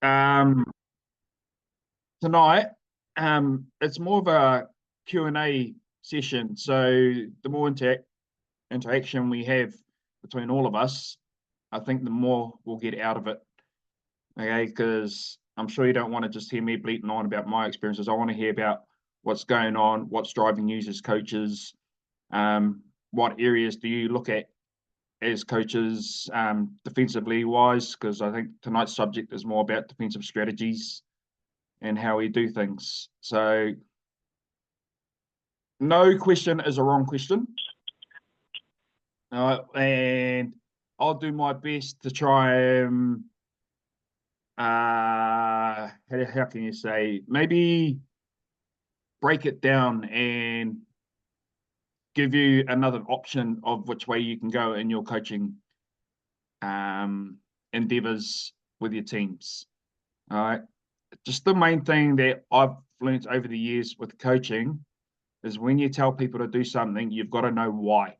Um, Tonight, it's more of a Q&A session. So the more interaction we have between all of us, I think the more we'll get out of it. Okay, because I'm sure you don't want to just hear me bleating on about my experiences. I want to hear about what's going on, what's driving you as coaches, what areas do you look at as coaches, defensively wise, because I think tonight's subject is more about defensive strategies and how we do things. So no question is a wrong question. And I'll do my best to try and how can you say, maybe break it down and give you another option of which way you can go in your coaching endeavors with your teams. All right. Just the main thing that I've learned over the years with coaching is when you tell people to do something, you've got to know why.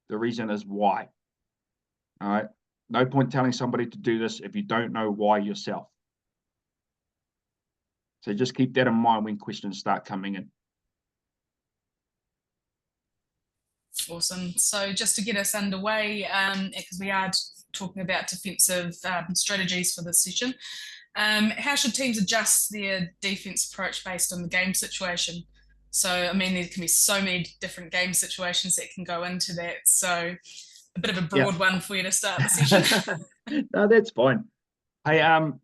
The reason is why. All right. No point telling somebody to do this if you don't know why yourself. So just keep that in mind when questions start coming in. Awesome. So just to get us underway, because we are talking about defensive strategies for this session, how should teams adjust their defense approach based on the game situation? So, I mean, there can be so many different game situations that can go into that. So a bit of a broad one for you to start the session. No, that's fine. Hey,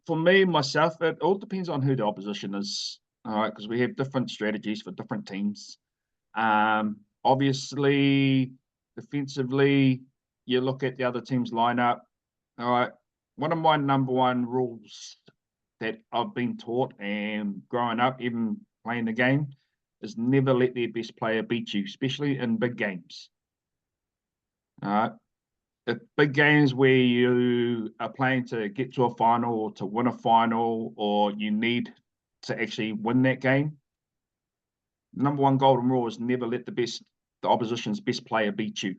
for me, myself, it all depends on who the opposition is. All right, because we have different strategies for different teams. Obviously, defensively, you look at the other team's lineup. All right, one of my number one rules that I've been taught and growing up, even playing the game, is never let their best player beat you, especially in big games. All right. The big games where you are playing to get to a final or to win a final, or you need to actually win that game, number one golden rule is never let the opposition's best player beat you.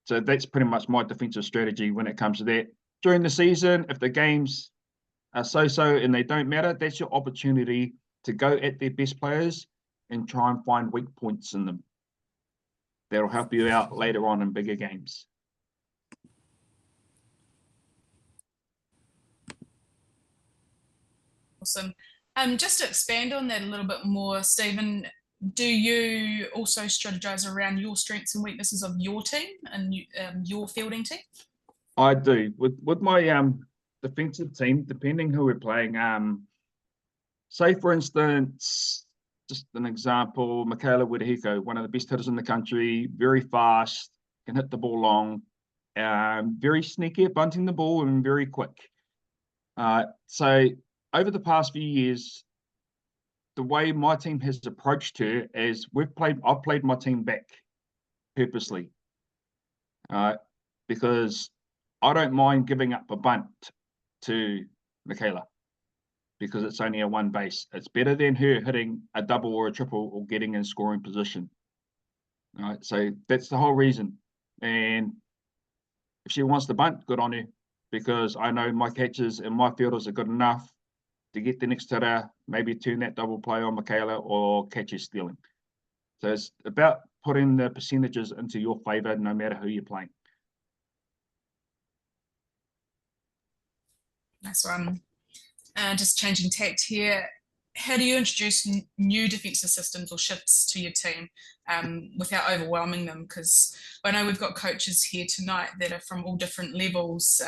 So that's pretty much my defensive strategy when it comes to that. During the season, if the games are so-so and they don't matter, that's your opportunity to go at their best players and try and find weak points in them. That'll help you out later on in bigger games. Awesome. Just to expand on that a little bit more, Stephen, do you also strategize around your strengths and weaknesses of your team and your fielding team? I do. With my defensive team, depending who we're playing, say for instance, just an example, Michaela Wadahiko, one of the best hitters in the country, very fast, can hit the ball long, very sneaky at bunting the ball and very quick. So over the past few years, the way my team has approached her is I've played my team back purposely, because I don't mind giving up a bunt to Michaela because it's only a one base. It's better than her hitting a double or a triple or getting in scoring position. All right, so that's the whole reason. And if she wants to bunt, good on her, because I know my catchers and my fielders are good enough to get the next hitter, maybe turn that double play on Michaela or catch her stealing. So it's about putting the percentages into your favor, no matter who you're playing. Nice one. Just changing tact here. How do you introduce new defensive systems or shifts to your team without overwhelming them? Because I know we've got coaches here tonight that are from all different levels.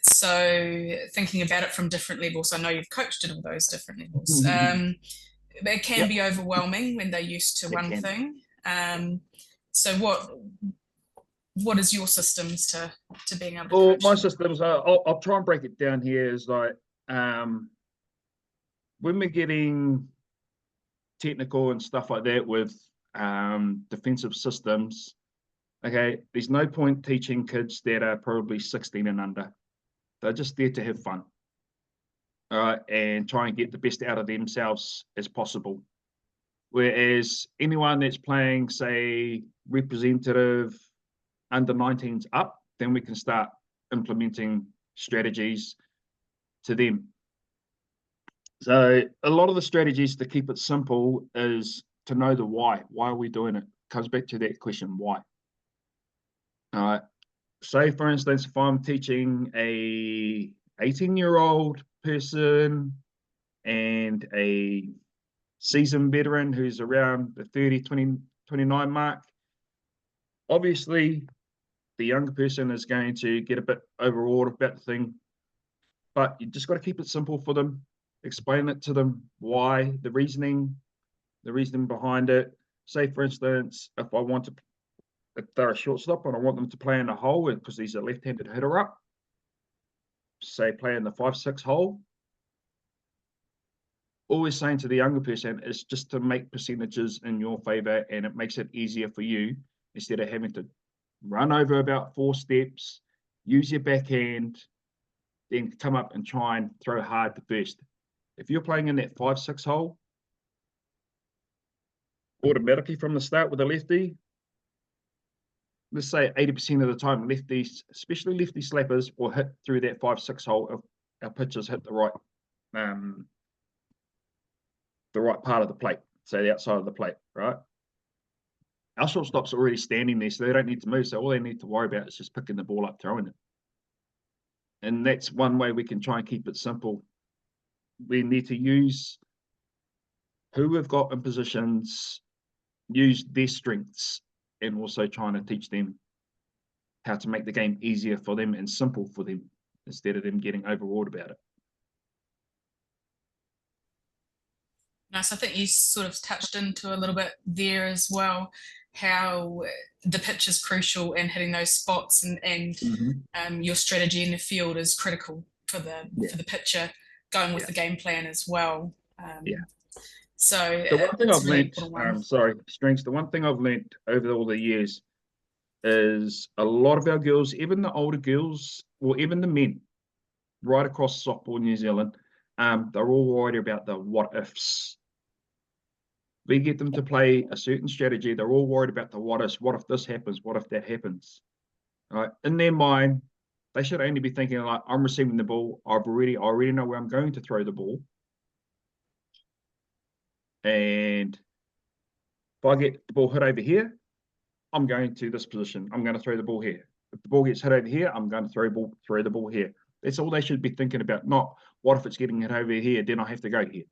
So thinking about it from different levels, I know you've coached at all those different levels. It can be overwhelming when they're used to one thing. So what is your systems to being able to coach? My systems, I'll try and break it down here, is like when we're getting technical and stuff like that with defensive systems, okay, there's no point teaching kids that are probably 16 and under. They're just there to have fun, and try and get the best out of themselves as possible. Whereas anyone that's playing, say, representative under 19s up, then we can start implementing strategies to them. So a lot of the strategies to keep it simple is to know the why. Why are we doing it? Comes back to that question, why? Say for instance, if I'm teaching a 18-year-old person and a seasoned veteran who's around the 30, 20, 29 mark, obviously the younger person is going to get a bit overawed about the thing, but you just got to keep it simple for them. Explain it to them, why, the reasoning behind it. Say, for instance, if they're a shortstop and I want them to play in a hole because he's a left-handed hitter up, say play in the 5-6 hole, always saying to the younger person is just to make percentages in your favor, and it makes it easier for you instead of having to run over about 4 steps, use your backhand, then come up and try and throw hard the first. If you're playing in that 5-6 hole, automatically from the start with a lefty, let's say 80% of the time, lefties, especially lefty slappers, will hit through that 5-6 hole if our pitchers hit the right part of the plate, say the outside of the plate, right? Our shortstop's already standing there, so they don't need to move. So all they need to worry about is just picking the ball up, throwing it. And that's one way we can try and keep it simple. We need to use who we've got in positions, use their strengths, and also trying to teach them how to make the game easier for them and simple for them instead of them getting overawed about it. Nice. I think you sort of touched into a little bit there as well, how the pitch is crucial and hitting those spots, and your strategy in the field is critical for the pitcher going with the game plan as well. So the one thing I've learned, the one thing I've learned over all the years is a lot of our girls, even the older girls, or even the men, right across softball New Zealand, they're all worried about the what ifs. We get them to play a certain strategy, they're all worried about the what ifs. What if this happens? What if that happens? Right? In their mind, they should only be thinking like, I'm receiving the ball. I already know where I'm going to throw the ball. And if I get the ball hit over here, I'm going to this position. I'm going to throw the ball here. If the ball gets hit over here, I'm going to throw the ball here. That's all they should be thinking about, not what if it's getting hit over here, then I have to go here.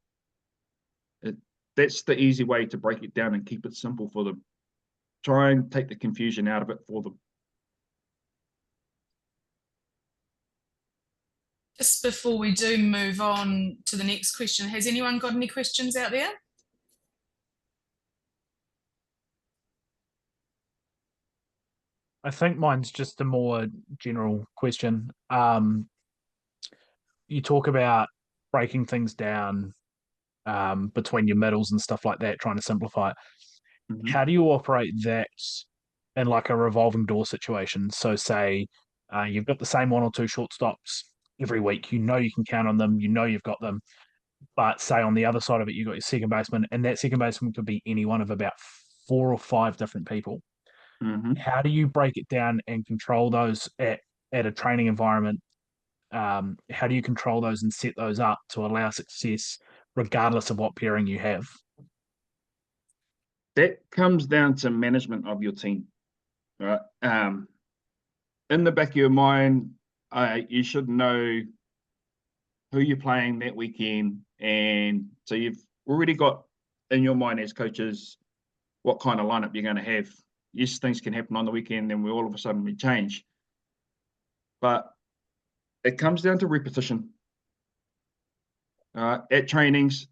That's the easy way to break it down and keep it simple for them. Try and take the confusion out of it for them. Just before we do move on to the next question, has anyone got any questions out there? I think mine's just a more general question. You talk about breaking things down between your middles and stuff like that, trying to simplify it. How do you operate that in like a revolving door situation? So say you've got the same 1 or 2 shortstops every week. You know you can count on them. You know you've got them. But say on the other side of it, you've got your second baseman, and that second baseman could be any one of about 4 or 5 different people. How do you break it down and control those at a training environment? How do you control those and set those up to allow success regardless of what pairing you have? That comes down to management of your team, right? In the back of your mind, you should know who you're playing that weekend, and so you've already got in your mind as coaches what kind of lineup you're going to have. Yes, things can happen on the weekend, and we all of a sudden we change, but it comes down to repetition. At trainings,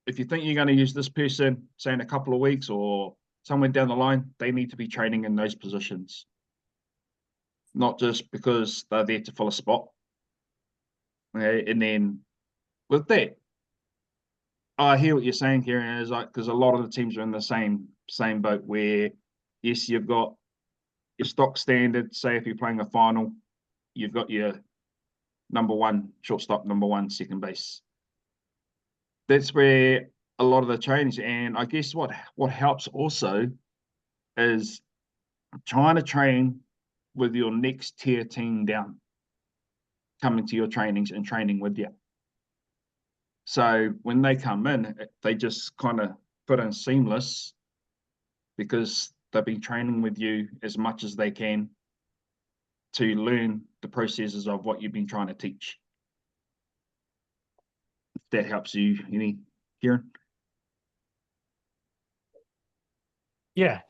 if you think you're going to use this person, say in a couple of weeks or somewhere down the line, they need to be training in those positions, not just because they're there to fill a spot. Okay, and then with that, I hear what you're saying, Kieran, is like because a lot of the teams are in the same boat where yes, you've got your stock standard. Say if you're playing a final, you've got your number 1 shortstop, number 1 second base. That's where a lot of the change. And I guess what helps also is trying to train with your next tier team down, coming to your trainings and training with you. So when they come in, they just kind of fit in seamless because they've been training with you as much as they can to learn the processes of what you've been trying to teach. If that helps you, Kieran? Yeah.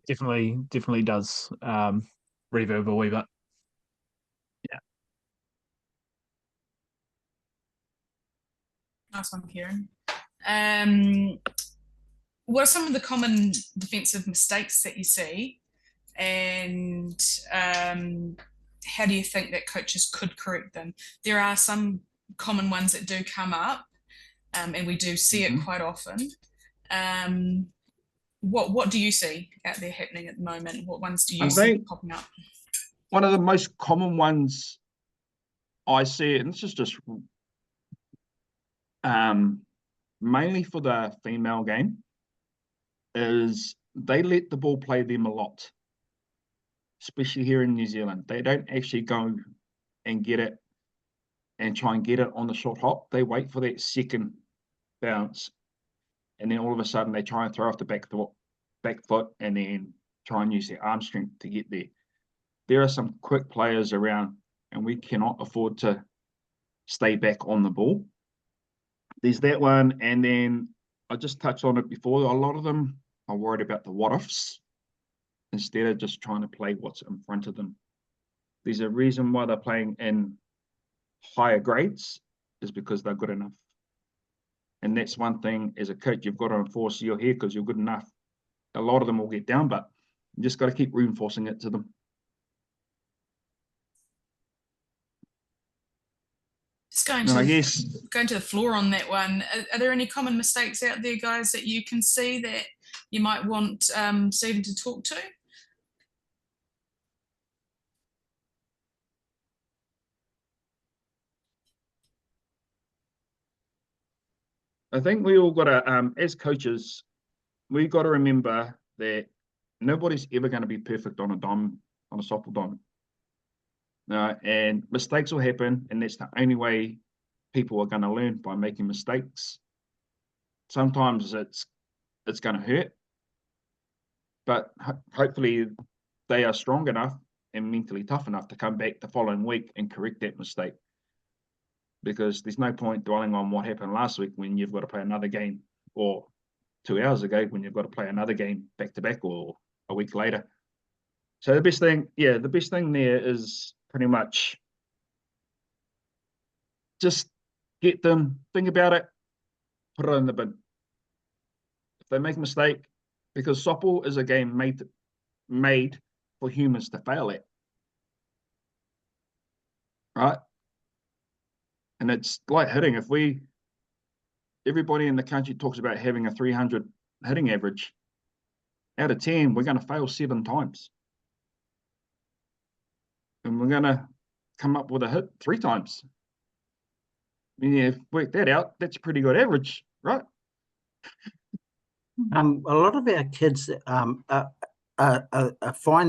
Definitely does reverb a wee bit. Nice one, Kieran. What are some of the common defensive mistakes that you see, and how do you think that coaches could correct them? There are some common ones that do come up, and we do see it quite often. What do you see out there happening at the moment? What ones do you see popping up? One of the most common ones I see, and this is just mainly for the female game, is they let the ball play them a lot, especially here in New Zealand. They don't actually go and get it and try and get it on the short hop. They wait for that second bounce, and then all of a sudden they try and throw off the back foot and then try and use their arm strength to get there. There are some quick players around, and we cannot afford to stay back on the ball. There's that one, and then I just touched on it before. A lot of them are worried about the what-ifs instead of just trying to play what's in front of them. There's a reason why they're playing in higher grades is because they're good enough. And that's one thing as a coach, you've got to enforce you're here because you're good enough. A lot of them will get down, but you just got to keep reinforcing it to them. Just going to the floor on that one. Are there any common mistakes out there, guys, that you can see that you might want Stephen to talk to? I think we all got to, as coaches, we got to remember that nobody's ever going to be perfect on a diamond, on a softball diamond. And mistakes will happen, and that's the only way people are going to learn, by making mistakes. Sometimes it's going to hurt, but hopefully they are strong enough and mentally tough enough to come back the following week and correct that mistake. Because there's no point dwelling on what happened last week when you've got to play another game, or 2 hours ago when you've got to play another game back to back, or a week later. So the best thing there is pretty much just get them, think about it, put it in the bin. If they make a mistake, because softball is a game made for humans to fail at, right? And it's like hitting. Everybody in the country talks about having a 300 hitting average. Out of 10, we're going to fail 7 times. And we're going to come up with a hit 3 times. When you work that out, that's a pretty good average, right? A lot of our kids find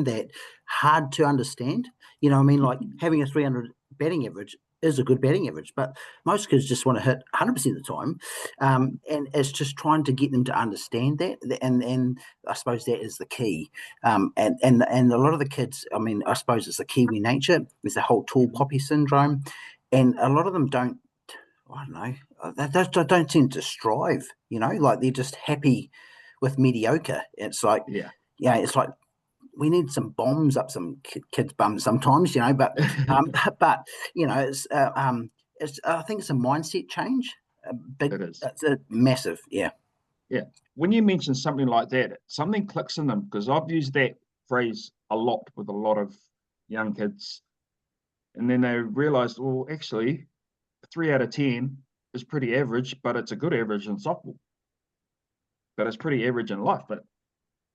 that hard to understand. You know what I mean? Like having a 300 batting average is a good batting average, but most kids just want to hit 100% of the time. And it's just trying to get them to understand that. And I suppose that is the key. And a lot of the kids, I mean, I suppose it's the Kiwi nature. There's the whole tall poppy syndrome. And a lot of them don't, I don't know, they don't tend to strive, you know, like they're just happy with mediocre. It's like, it's like we need some bombs up some kids' bums sometimes, you know, but you know, it's I think it's a mindset change. It is. It's a massive, yeah. When you mention something like that, something clicks in them, because I've used that phrase a lot with a lot of young kids, and then they realized, well, actually, 3 out of 10 is pretty average, but it's a good average in softball. But it's pretty average in life.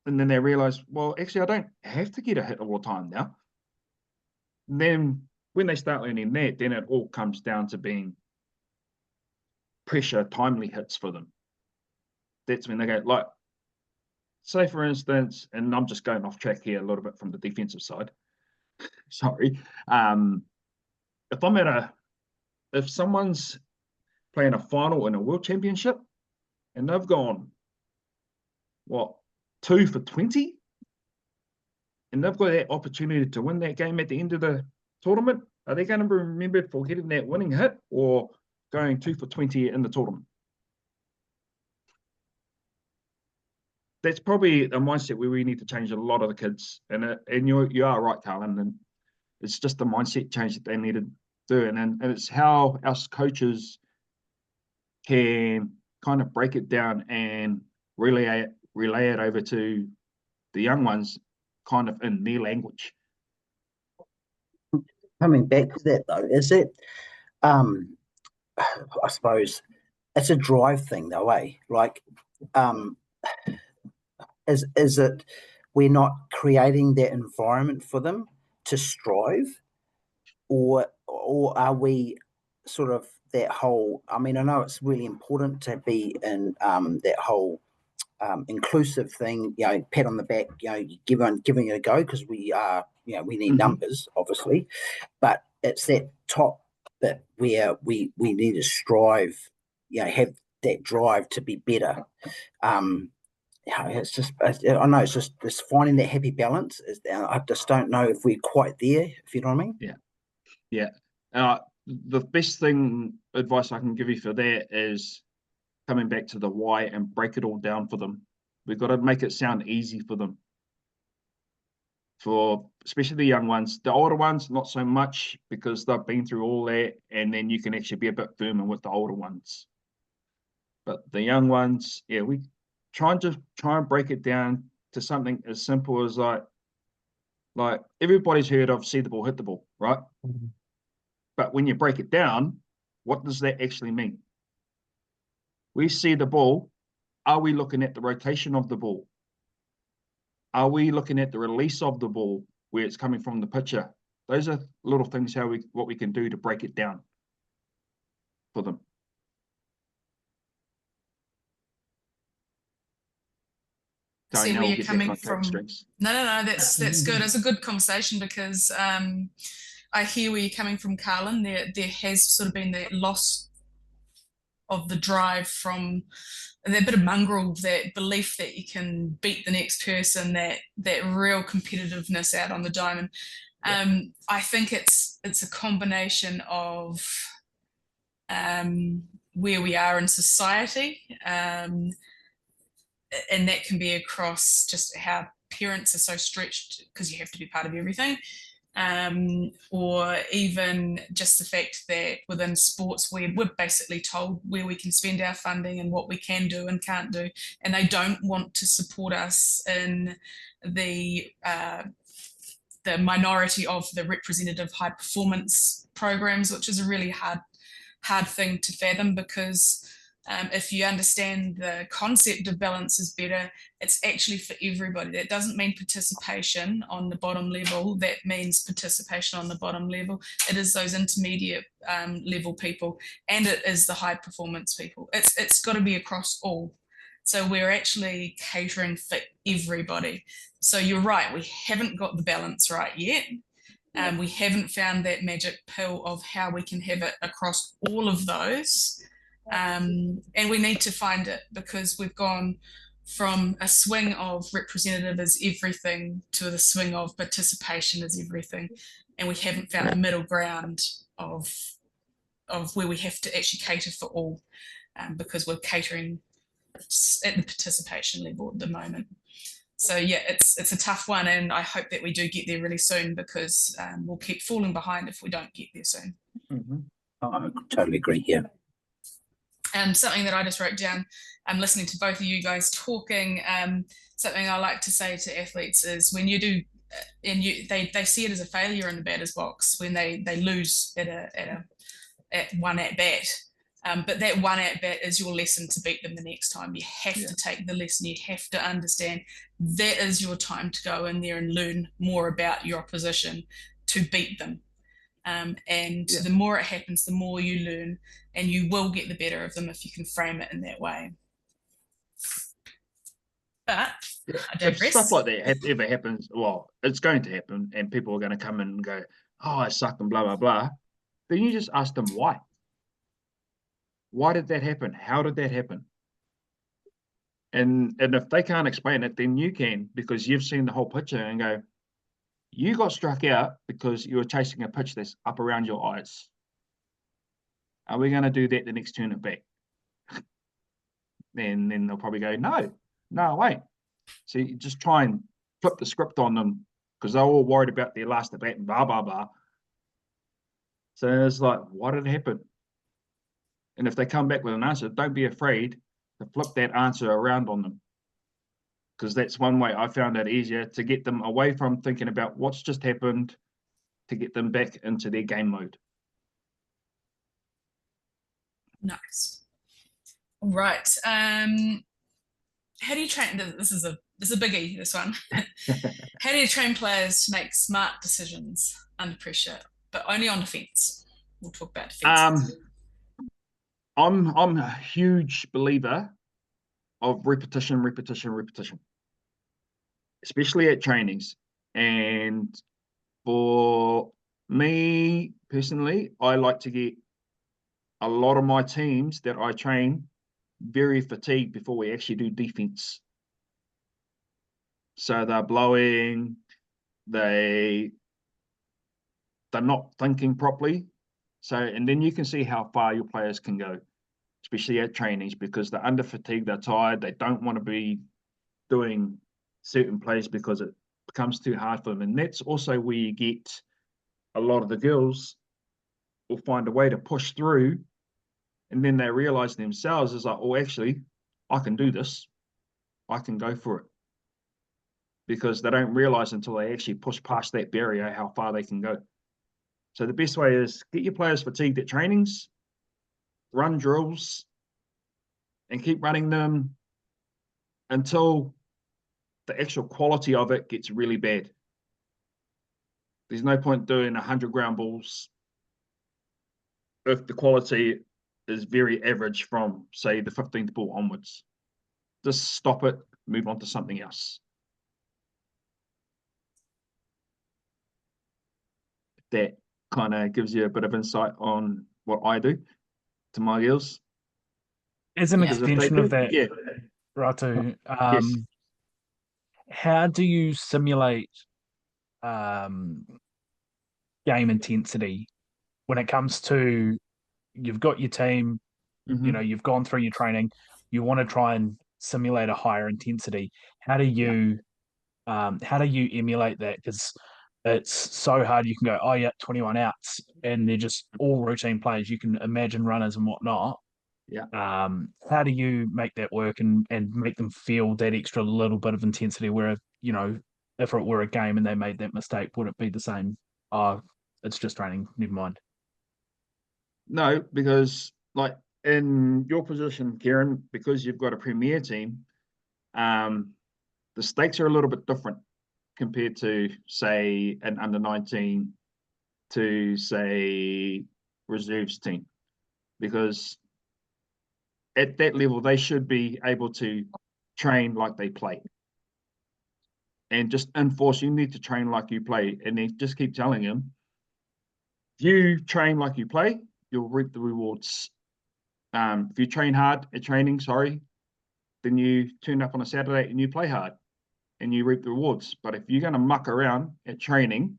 And then they realize, well, actually, I don't have to get a hit all the time now. And then when they start learning that, then it all comes down to being pressure, timely hits for them. That's when they go, like, say for instance, and I'm just going off track here a little bit from the defensive side. sorry. If someone's playing a final in a world championship and they've gone, what, 2 for 20? And they've got that opportunity to win that game at the end of the tournament, are they going to be remembered for getting that winning hit or going 2 for 20 in the tournament? That's probably a mindset where we need to change a lot of the kids. And you are right, Carlin. And it's just the mindset change that they need to do. And it's how us coaches can kind of break it down and relay it over to the young ones kind of in their language. Coming back to that though, is it I suppose it's a drive thing though, eh? Like is it we're not creating that environment for them to strive, or are we sort of that whole, I mean, I know it's really important to be in that whole inclusive thing, you know, pat on the back, you know, giving it a go, because we are, you know, we need numbers, obviously, but it's that top bit where we need to strive, you know, have that drive to be better. Yeah, it's just, I know it's finding that happy balance. I just don't know if we're quite there, if you know what I mean. Yeah. The best advice I can give you for that is coming back to the why and break it all down for them. We've got to make it sound easy for them. For especially the young ones, the older ones, not so much, because they've been through all that, and then you can actually be a bit firmer with the older ones. But the young ones, yeah, we try and break it down to something as simple as like everybody's heard of see the ball, hit the ball, right? But when you break it down, what does that actually mean? We see the ball. Are we looking at the rotation of the ball? Are we looking at the release of the ball where it's coming from the pitcher? Those are little things what we can do to break it down for them. See where you're coming from. No, that's good. It's a good conversation, because I hear where you're coming from, Carlin. There has sort of been that loss of the drive from that bit of mongrel, that belief that you can beat the next person, that real competitiveness out on the diamond. I think it's a combination of where we are in society, and that can be across just how parents are so stretched because you have to be part of everything, or even just the fact that within sports we're basically told where we can spend our funding and what we can do and can't do, and they don't want to support us in the minority of the representative high performance programs, which is a really hard thing to fathom, because if you understand the concept of balance is better, it's actually for everybody. That doesn't mean participation on the bottom level. That means participation on the bottom level. It is those intermediate level people, and it is the high performance people. It's got to be across all. So we're actually catering for everybody. So you're right, we haven't got the balance right yet. We haven't found that magic pill of how we can have it across all of those. And we need to find it, because we've gone from a swing of representative is everything to the swing of participation is everything, and we haven't found the middle ground of where we have to actually cater for all, because we're catering at the participation level at the moment. So yeah, it's a tough one, and I hope that we do get there really soon, because we'll keep falling behind if we don't get there soon. I totally agree. Yeah. Something that I just wrote down, I'm listening to both of you guys talking, something I like to say to athletes is when you do, and they see it as a failure in the batter's box when they lose at one at bat, but that one at bat is your lesson to beat them the next time. You have to take the lesson. You have to understand that is your time to go in there and learn more about your opposition to beat them. The more it happens, the more you learn, and you will get the better of them if you can frame it in that way. But I if stuff digress. like that ever happens, well, it's going to happen, and people are going to come in and go, "Oh, I suck," and blah blah blah. Then you just ask them why. Why did that happen? How did that happen? And if they can't explain it, then you can, because you've seen the whole picture and go, you got struck out because you were chasing a pitch that's up around your eyes. Are we going to do that the next turn it back? And then they'll probably go, no, wait. So you just try and flip the script on them, because they're all worried about their last at bat and blah, blah, blah. So it's like, what did happen? And if they come back with an answer, don't be afraid to flip that answer around on them. Because that's one way I found it easier to get them away from thinking about what's just happened, to get them back into their game mode. Nice. All right. How do you train? This is a biggie, this one. How do you train players to make smart decisions under pressure, but only on defense? We'll talk about defense. I'm a huge believer of repetition, especially at trainings. And for me personally, I like to get a lot of my teams that I train very fatigued before we actually do defense. So they're blowing, they're not thinking properly. So, and then you can see how far your players can go, especially at trainings, because they're under fatigue, they're tired, they don't want to be doing certain plays because it becomes too hard for them. And that's also where you get a lot of the girls will find a way to push through, and then they realize themselves is like, oh, actually, I can do this. I can go for it. Because they don't realize until they actually push past that barrier how far they can go. So the best way is get your players fatigued at trainings, run drills, and keep running them until the actual quality of it gets really bad. There's no point doing 100 ground balls if the quality is very average from, say, the 15th ball onwards. Just stop it, move on to something else. That kind of gives you a bit of insight on what I do to my girls. As an extension of that, yeah. Ratu, Yes. how do you simulate game intensity when it comes to, you've got your team, you know, you've gone through your training, you want to try and simulate a higher intensity. How do you emulate that? Because it's so hard. You can go, oh yeah, 21 outs, and they're just all routine plays. You can imagine runners and whatnot. Yeah. How do you make that work and make them feel that extra little bit of intensity? Where, you know, if it were a game and they made that mistake, would it be the same? Oh, it's just training. Never mind. No, because like in your position, Kieran, because you've got a premier team, the stakes are a little bit different compared to, say, an under 19 to, say, reserves team, because at that level they should be able to train like they play, and just enforce you need to train like you play, and then just keep telling them, if you train like you play, you'll reap the rewards. If you train hard at training, then you turn up on a Saturday and you play hard and you reap the rewards. But if you're going to muck around at training,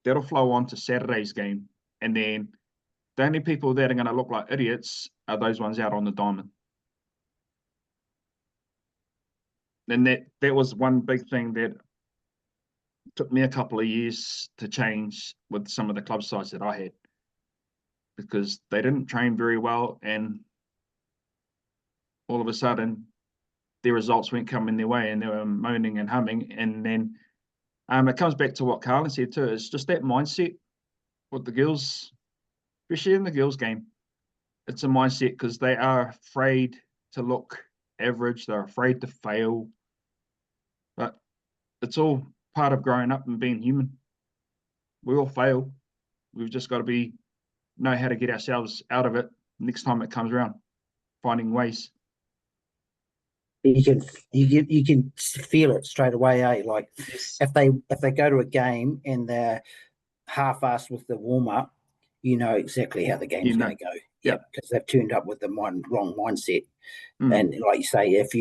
that'll flow on to Saturday's game. And then the only people that are going to look like idiots are those ones out on the diamond. And that was one big thing that took me a couple of years to change with some of the club sides that I had, because they didn't train very well, and all of a sudden their results weren't coming their way and they were moaning and humming. And then it comes back to what Carlin said too. It's just that mindset with the girls, especially in the girls game. It's a mindset, because they are afraid to look average. They're afraid to fail. But it's all part of growing up and being human. We all fail. We've just got to know how to get ourselves out of it next time it comes around, finding ways. you can feel it straight away, eh? Like Yes. if they go to a game and they're half-assed with the warm-up, you know exactly how the game's going to go. Yeah. Because they've turned up with the wrong mindset. Mm. And like you say, if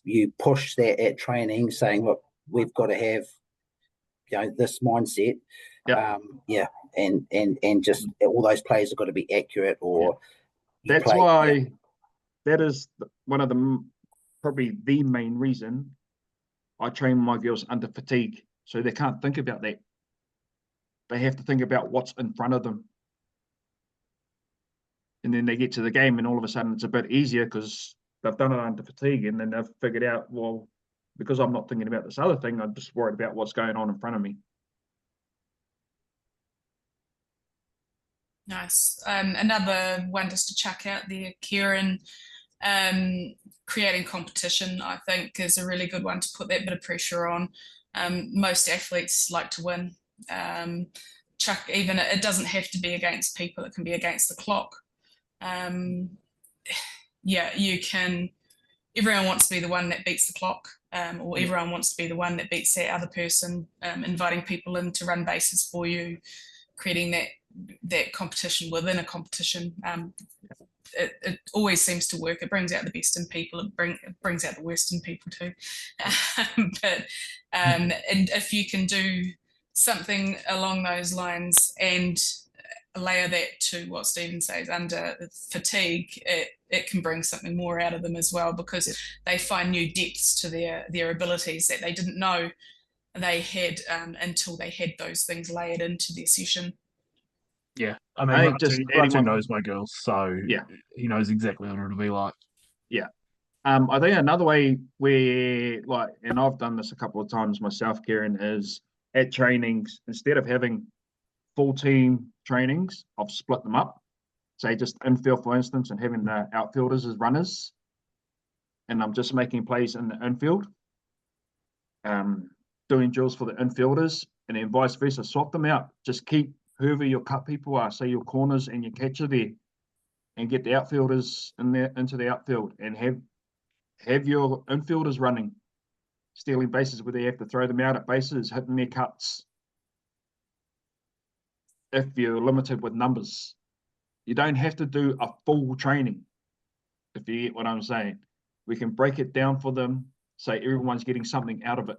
you push that at training, saying, look, we've got to have this mindset, and just all those players have got to be accurate, or that's why that is one of the probably the main reason I train my girls under fatigue, so they can't think about that. They have to think about what's in front of them, and then they get to the game, and all of a sudden it's a bit easier because they've done it under fatigue, and then they've figured out, well, because I'm not thinking about this other thing, I'm just worried about what's going on in front of me. Nice. Another one just to chuck out there, Kieran, creating competition, I think, is a really good one to put that bit of pressure on. Most athletes like to win. Even it doesn't have to be against people, it can be against the clock. You can, everyone wants to be the one that beats the clock, or everyone wants to be the one that beats that other person, inviting people in to run bases for you, creating that competition within a competition. It always seems to work. It brings out the best in people. It brings out the worst in people too. And if you can do something along those lines and layer that to what Stephen says, under fatigue, it can bring something more out of them as well, because they find new depths to their abilities that they didn't know they had until they had those things layered into their session. Yeah, I mean, I think Ratu knows my girls, so yeah, he knows exactly what it'll be like. Yeah. I think another way where, like, and I've done this a couple of times myself, Kieran, is at trainings, instead of having full team trainings, I've split them up. Say just infield, for instance, and having the outfielders as runners, and I'm just making plays in the infield, doing drills for the infielders, and then vice versa, swap them out. Just keep whoever your cut people are, say your corners and your catcher there, and get the outfielders in there into the outfield, and have your infielders running, stealing bases where they have to throw them out at bases, hitting their cuts. If you're limited with numbers, you don't have to do a full training. If you get what I'm saying, we can break it down for them, so everyone's getting something out of it.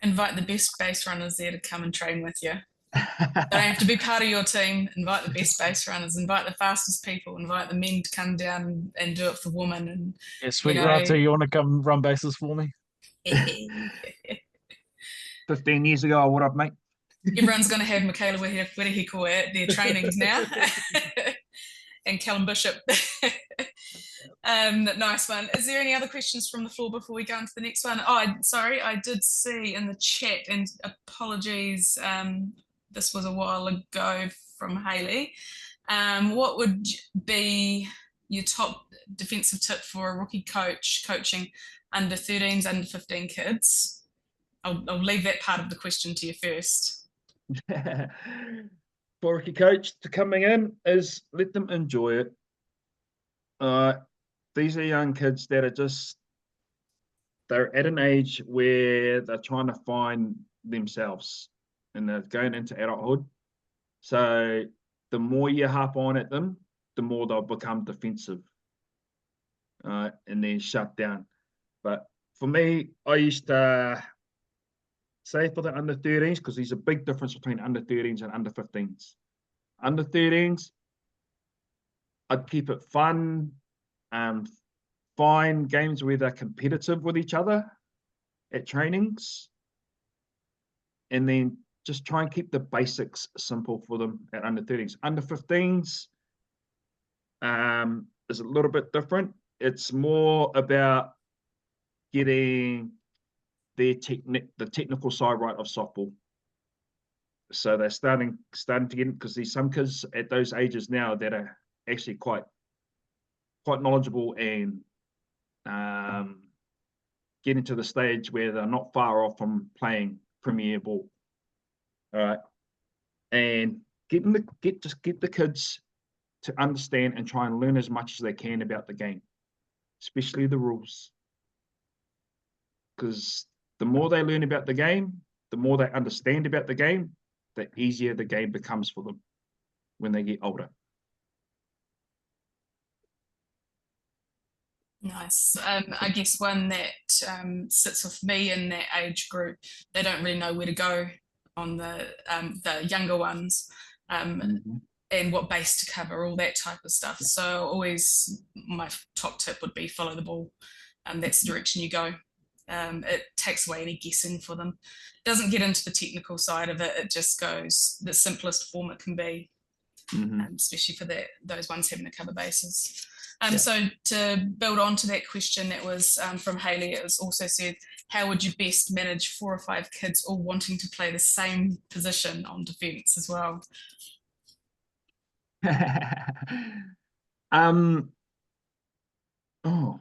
Invite the best base runners there to come and train with you. They don't have to be part of your team. Invite the best base runners, invite the fastest people, invite the men to come down and do it for women. And yeah, sweet, Ratu, you want to come run bases for me? 15 years ago, I would have, mate. Everyone's going to have Michaela Wirihiko at their trainings now. And Callum Bishop. Nice one. Is there any other questions from the floor before we go on to the next one? Oh, sorry, I did see in the chat, and apologies, this was a while ago, from Hayley. What would be your top defensive tip for a rookie coach coaching under 13s, under 15 kids? I'll leave that part of the question to you first. For rookie coach to coming in is let them enjoy it. These are young kids that are they're at an age where they're trying to find themselves, and they're going into adulthood. So the more you harp on at them, the more they'll become defensive, and then shut down. But for me, I used to say for the under 13s, because there's a big difference between under 13s and under 15s. Under 13s, I'd keep it fun, find games where they're competitive with each other at trainings, and then just try and keep the basics simple for them at under 13s. Under 15s is a little bit different. It's more about getting the technical side right of softball. So they're starting to get, because there's some kids at those ages now that are actually quite knowledgeable and getting to the stage where they're not far off from playing premier ball. All right, and get the kids to understand and try and learn as much as they can about the game, especially the rules. Because the more they learn about the game, the more they understand about the game, the easier the game becomes for them when they get older. Nice. I guess one that sits with me in that age group, they don't really know where to go on the younger ones, and what base to cover, all that type of stuff. So always my top tip would be follow the ball. That's the direction you go. It takes away any guessing for them. Doesn't get into the technical side of it. It just goes the simplest form it can be, especially for those ones having to cover bases. So to build on to that question that was from Hayley, it was also said, how would you best manage 4 or 5 kids all wanting to play the same position on defence as well? Oh,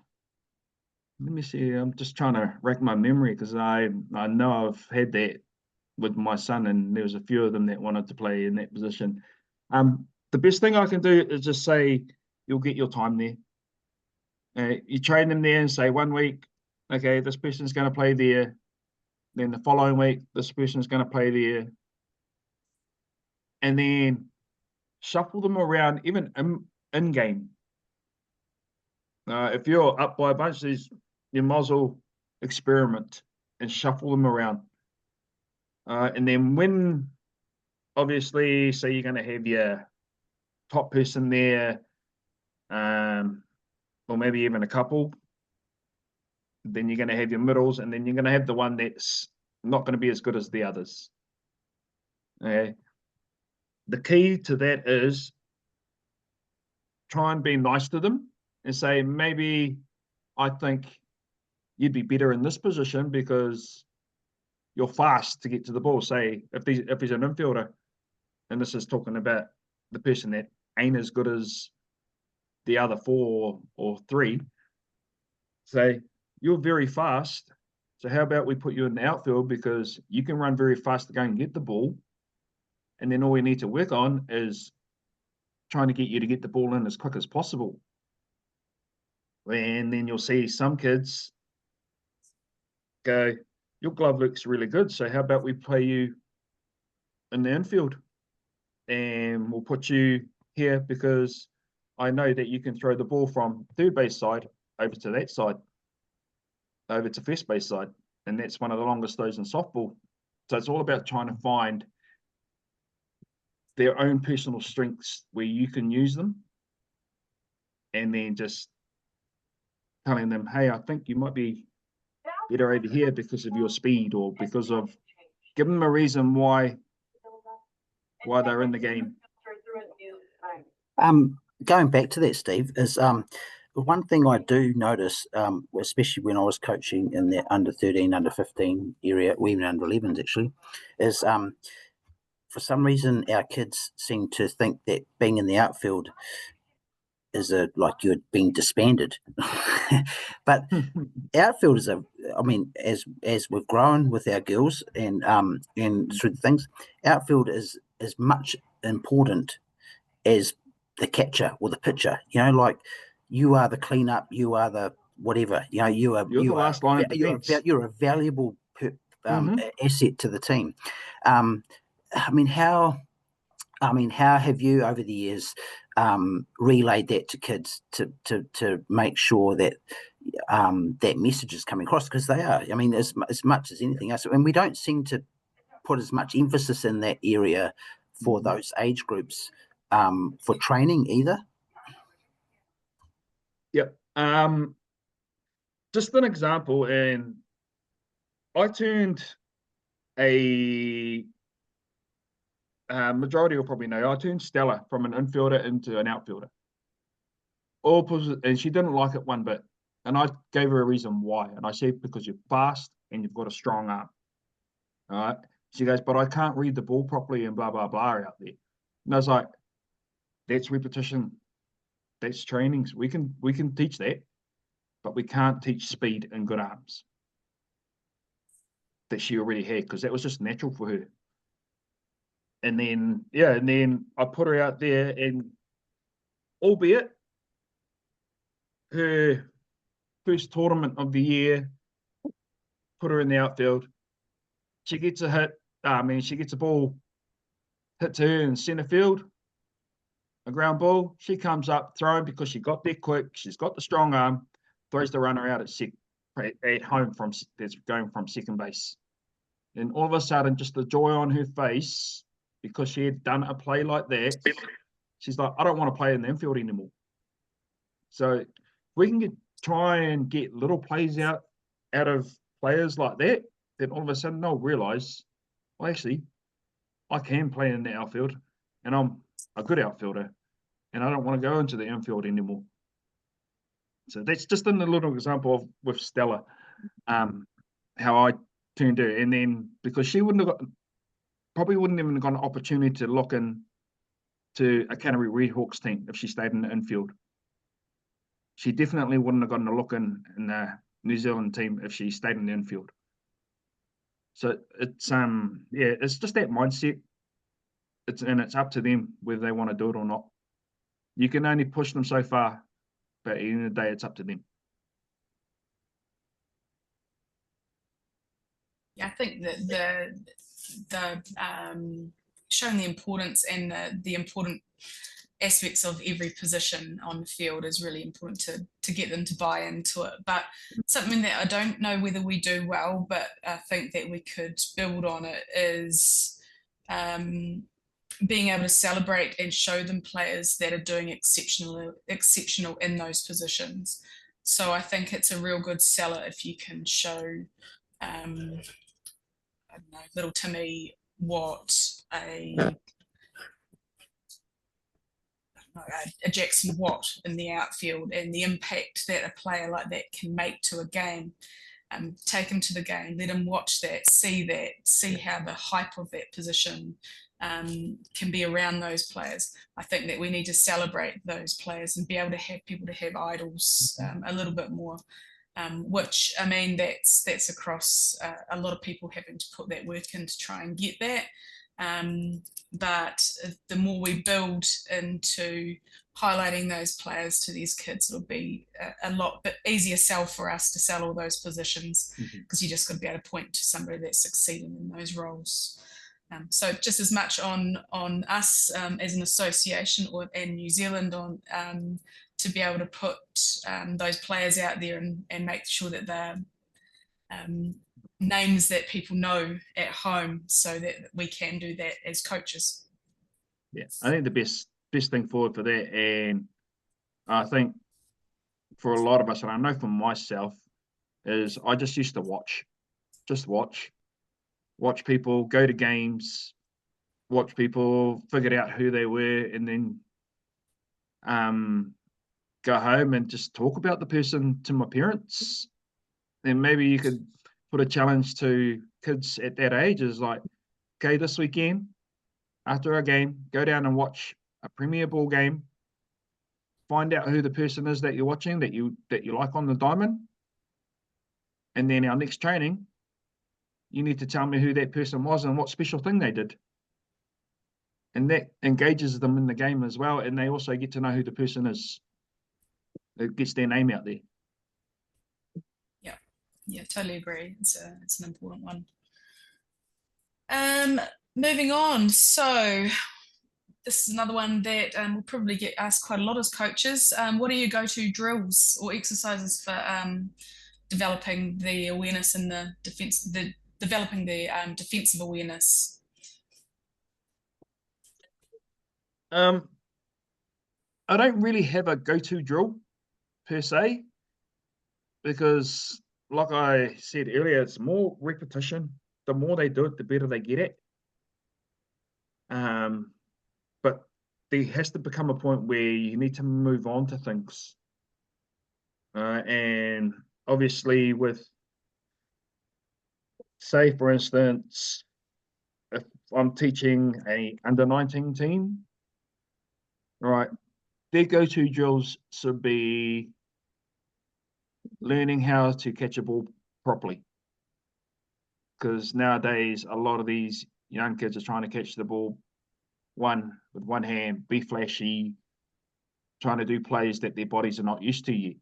let me see. I'm just trying to rack my memory because I know I've had that with my son, and there was a few of them that wanted to play in that position. The best thing I can do is just say you'll get your time there. You train them there and say 1 week, okay, this person's going to play there. Then the following week, this person's going to play there, and then shuffle them around even in game. If you're up by a bunch, you might as well experiment and shuffle them around. And then when, obviously, say you're going to have your top person there, or maybe even a couple, then you're going to have your middles, and then you're going to have the one that's not going to be as good as the others. Okay. The key to that is try and be nice to them and say, maybe I think you'd be better in this position because you're fast to get to the ball. Say if he's an infielder, and this is talking about the person that ain't as good as the other 4 or 3, say you're very fast. So how about we put you in the outfield because you can run very fast to go and get the ball. And then all we need to work on is trying to get you to get the ball in as quick as possible. And then you'll see some kids go, your glove looks really good. So how about we play you in the infield? And we'll put you here because I know that you can throw the ball from third base side over to that side, over to first base side. And that's one of the longest throws in softball. So it's all about trying to find their own personal strengths where you can use them, and then just telling them, hey, I think you might be better over here because of your speed, or because of, give them a reason why they're in the game. Going back to that, Steve, is one thing I do notice, especially when I was coaching in the under 13, under 15 area, or even under 11s actually, is for some reason our kids seem to think that being in the outfield is like you're being disbanded. But outfield is as we've grown with our girls and through the things, outfield is as much important as the catcher or the pitcher. Like you are the cleanup, you are the whatever. You're the last line of defense. You're a valuable asset to the team. How have you over the years relayed that to kids to make sure that that message is coming across? Because they are. As much as anything else, and we don't seem to put as much emphasis in that area for those age groups for training either. Yep. Just an example, and I turned a majority will probably know, I turned Stella from an infielder into an outfielder. And she didn't like it one bit. And I gave her a reason why. And I said, because you're fast and you've got a strong arm. All right. She goes, but I can't read the ball properly and blah, blah, blah out there. And I was like, that's repetition. That's trainings. We can teach that, but we can't teach speed and good arms that she already had, because that was just natural for her. And then I put her out there, and albeit her first tournament of the year, put her in the outfield. She gets a hit. She gets a ball hit to her in centre field, a ground ball. She comes up throwing because she got there quick. She's got the strong arm. Throws the runner out at home that's going from second base. And all of a sudden, just the joy on her face because she had done a play like that. She's like, I don't want to play in the infield anymore. So we can try and get little plays out of players like that. Then all of a sudden they'll realise, well, actually, I can play in the outfield, and I'm a good outfielder, and I don't want to go into the infield anymore. So that's just a little example with Stella, how I turned her, and then because she probably wouldn't even have got an opportunity to look in to a Canterbury Redhawks team if she stayed in the infield. She definitely wouldn't have gotten a look in the New Zealand team if she stayed in the infield. So it's just that mindset. It's up to them whether they want to do it or not. You can only push them so far, but at the end of the day, it's up to them. Yeah, I think that the showing the importance and the important aspects of every position on the field is really important to get them to buy into it. But something that I don't know whether we do well, but I think that we could build on it is being able to celebrate and show them players that are doing exceptional in those positions. So I think it's a real good seller if you can show I don't know, little Timmy what a Jackson Watt in the outfield and the impact that a player like that can make to a game. Take him to the game, let him watch that, see how the hype of that position can be around those players. I think that we need to celebrate those players and be able to have people to have idols a little bit more. Which I mean, that's across a lot of people having to put that work in to try and get that. But the more we build into highlighting those players to these kids, it'll be a lot bit easier sell for us to sell all those positions because you just got to be able to point to somebody that's succeeding in those roles. So just as much on us as an association and New Zealand on to be able to put those players out there and make sure that they're names that people know at home so that we can do that as coaches. Yeah, I think the best thing forward for that, and I think for a lot of us, and I know for myself, is I just used to watch people go to games, watch people figure out who they were, and then go home and just talk about the person to my parents. Then maybe you could put a challenge to kids at that age is like, okay, this weekend after a game, go down and watch a Premier Ball game. Find out who the person is that you're watching that you like on the diamond, and then our next training, you need to tell me who that person was and what special thing they did. And that engages them in the game as well, and they also get to know who the person is. It gets their name out there. Yeah, totally agree. It's an important one. Moving on. So this is another one that we'll probably get asked quite a lot as coaches. What are your go-to drills or exercises for developing the awareness and the defense, developing the defensive awareness? I don't really have a go-to drill per se, because like I said earlier, it's more repetition. The more they do it, the better they get it. But there has to become a point where you need to move on to things. And obviously with, say for instance, if I'm teaching a under-19 team, right, their go-to drills should be learning how to catch a ball properly. Because nowadays, a lot of these young kids are trying to catch the ball with one hand, be flashy, trying to do plays that their bodies are not used to yet.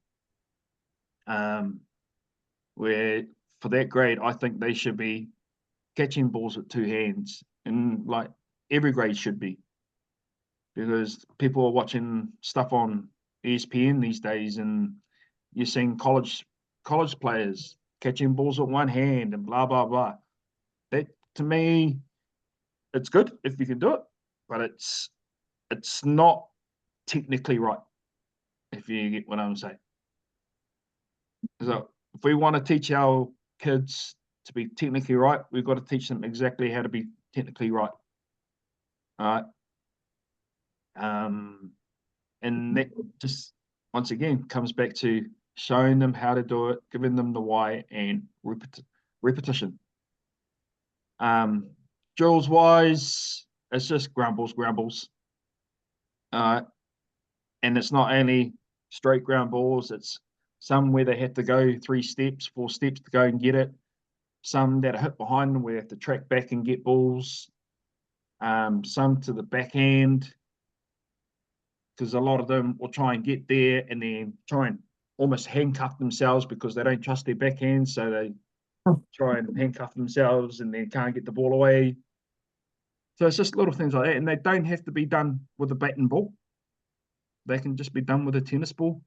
Where for that grade, I think they should be catching balls with 2 hands, and like every grade should be, because people are watching stuff on ESPN these days, and you're seeing college players catching balls with 1 hand and blah blah blah. That, to me, it's good if you can do it, but it's not technically right, if you get what I'm saying. So if we want to teach our kids to be technically right, we've got to teach them exactly how to be technically right. All right. And that just, once again, comes back to showing them how to do it, giving them the why, and repetition. Drills wise, it's just ground balls. And it's not only straight ground balls, it's some where they have to go 3 steps, 4 steps to go and get it. Some that are hit behind them where they have to track back and get balls. Some to the backhand, because a lot of them will try and get there and then try and almost handcuff themselves because they don't trust their backhand, so they try and handcuff themselves and then can't get the ball away. So it's just little things like that, and they don't have to be done with a bat and ball. They can just be done with a tennis ball.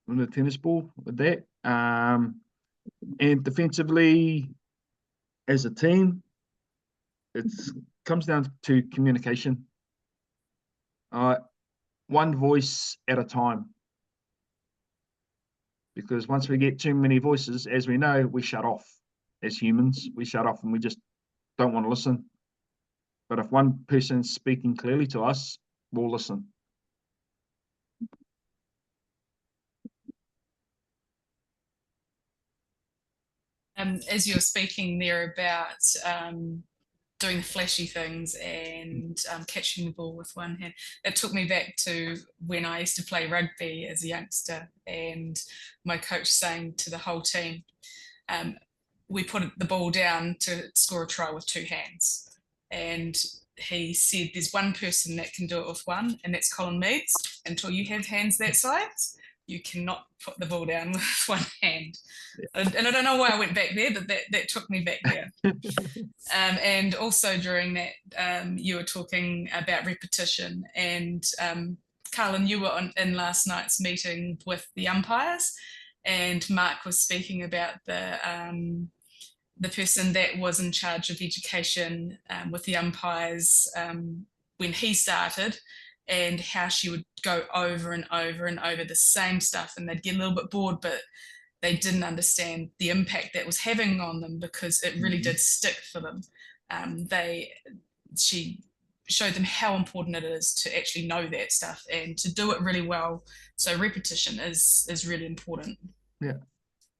With that. And defensively, as a team, it comes down to communication. One voice at a time. Because once we get too many voices, as we know, we shut off. As humans, we shut off and we just don't want to listen. But if one person's speaking clearly to us, we'll listen. As you were speaking there about doing the flashy things and catching the ball with 1 hand, it took me back to when I used to play rugby as a youngster, and my coach saying to the whole team, we put the ball down to score a try with 2 hands. And he said, there's one person that can do it with 1, and that's Colin Meads. Until you have hands that size, you cannot put the ball down with 1 hand. And I don't know why I went back there, but that took me back there. And also during that, you were talking about repetition, and Carlin, you were in last night's meeting with the umpires, and Mark was speaking about the person that was in charge of education with the umpires when he started, and how she would go over and over and over the same stuff, and they'd get a little bit bored, but they didn't understand the impact that was having on them, because it really did stick for them. She showed them how important it is to actually know that stuff and to do it really well. So repetition is really important. Yeah.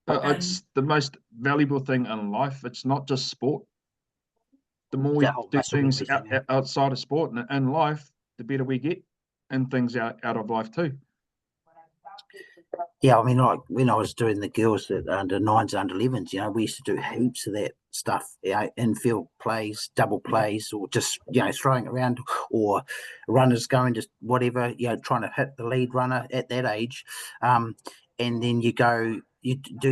It's the most valuable thing in life. It's not just sport. The more we do things outside of sport and in life, the better we get, and things out of life too. Yeah, I mean, like when I was doing the girls that under 9s, under 11s, we used to do heaps of that stuff, infield plays, double plays, or just, throwing around, or runners going just whatever, trying to hit the lead runner at that age. And then you do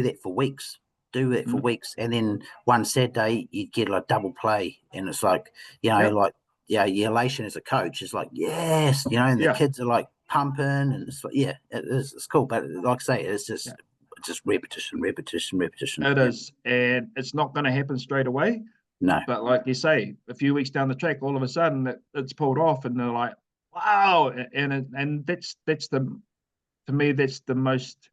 that for weeks. And then one Saturday you get a double play, and it's like, your elation as a coach is like, yes, and the kids are like pumping, and it's like, it's cool. But like I say, it's just repetition. It is, and it's not going to happen straight away. No. But like you say, a few weeks down the track, all of a sudden it's pulled off, and they're like, wow, and that's to me, that's the most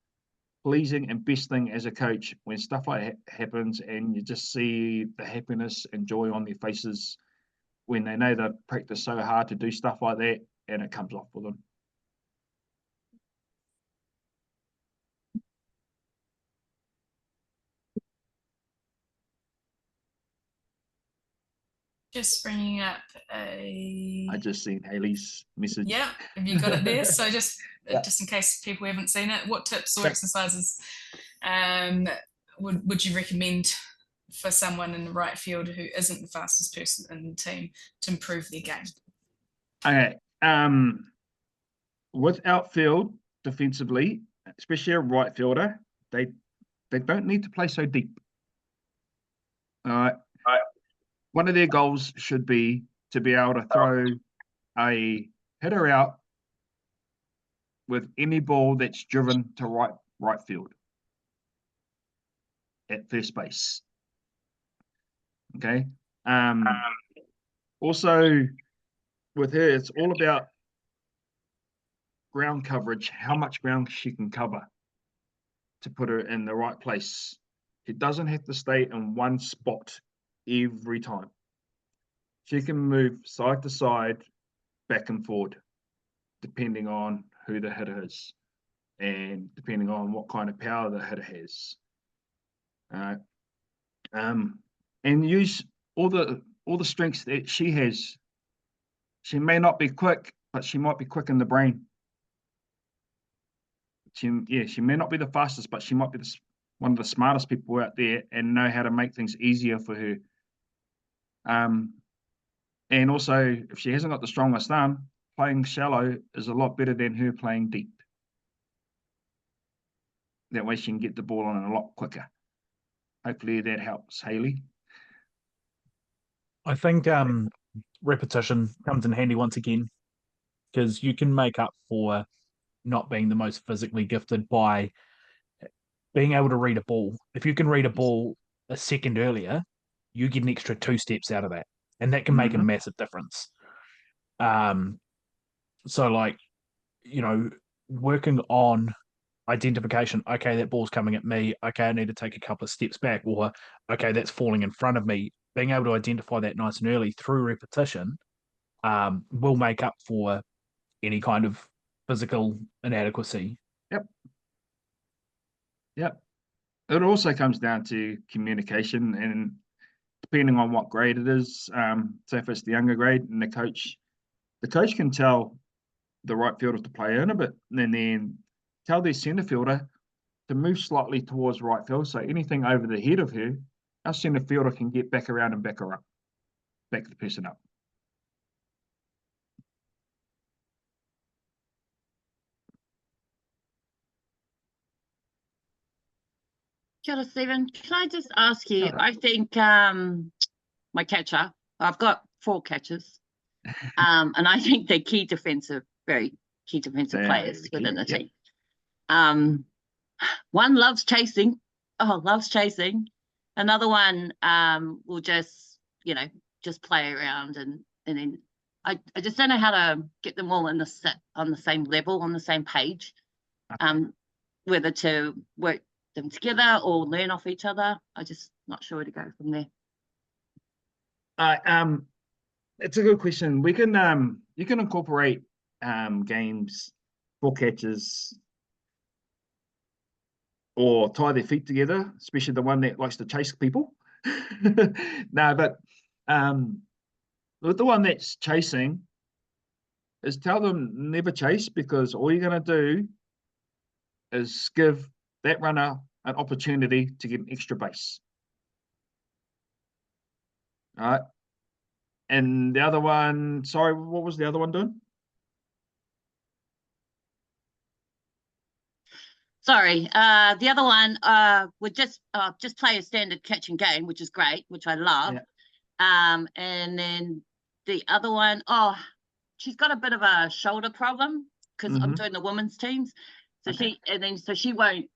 pleasing and best thing as a coach, when stuff like that happens and you just see the happiness and joy on their faces when they know they've practiced so hard to do stuff like that, and it comes off for them. Just bringing up I just seen Haley's message. Yeah, have you got it there? So just in case people haven't seen it, what tips or exercises would you recommend for someone in the right field who isn't the fastest person in the team to improve their game? Okay, with outfield defensively, especially a right fielder, they don't need to play so deep. All right. One of their goals should be to be able to throw a hitter out with any ball that's driven to right field at first base. Okay. Also, with her, it's all about ground coverage, how much ground she can cover to put her in the right place. She doesn't have to stay in one spot every time. She can move side to side, back and forward, depending on who the hitter is and depending on what kind of power the hitter has. And use all the strengths that she has. She may not be quick, but she might be quick in the brain. She may not be the fastest, but she might be one of the smartest people out there and know how to make things easier for her. And also, if she hasn't got the strongest arm, playing shallow is a lot better than her playing deep. That way she can get the ball on a lot quicker. Hopefully that helps, Hayley. I think repetition comes in handy once again, because you can make up for not being the most physically gifted by being able to read a ball. If you can read a ball a second earlier, you get an extra 2 steps out of that, and that can make a massive difference. So, like, working on identification. Okay, that ball's coming at me. Okay, I need to take a couple of steps back, or okay, that's falling in front of me. Being able to identify that nice and early through repetition will make up for any kind of physical inadequacy. Yep. It also comes down to communication, and depending on what grade it is, so if it's the younger grade and the coach can tell the right fielder to play in a bit, and then tell their centre fielder to move slightly towards right field. So anything over the head of her, our centre fielder can get back around and back her up, back the person up. Kia ora, Stephen. Can I just ask you, I think my catcher, I've got 4 catchers, and I think they're very key defensive players within the team. One loves chasing. Another one will just play around, and then I just don't know how to get them all on the same level, on the same page, whether to work them together or learn off each other. I'm just not sure where to go from there. It's a good question. We can you can incorporate games for catches or tie their feet together, especially the one that likes to chase people. No, but with the one that's chasing, is tell them never chase, because all you're going to do is give that runner an opportunity to get an extra base. All right. And the other one, sorry, what was the other one doing? Sorry, the other one would just play a standard catch and game, which is great, which I love. Yeah. And then the other one, she's got a bit of a shoulder problem because I'm doing the women's teams. So she won't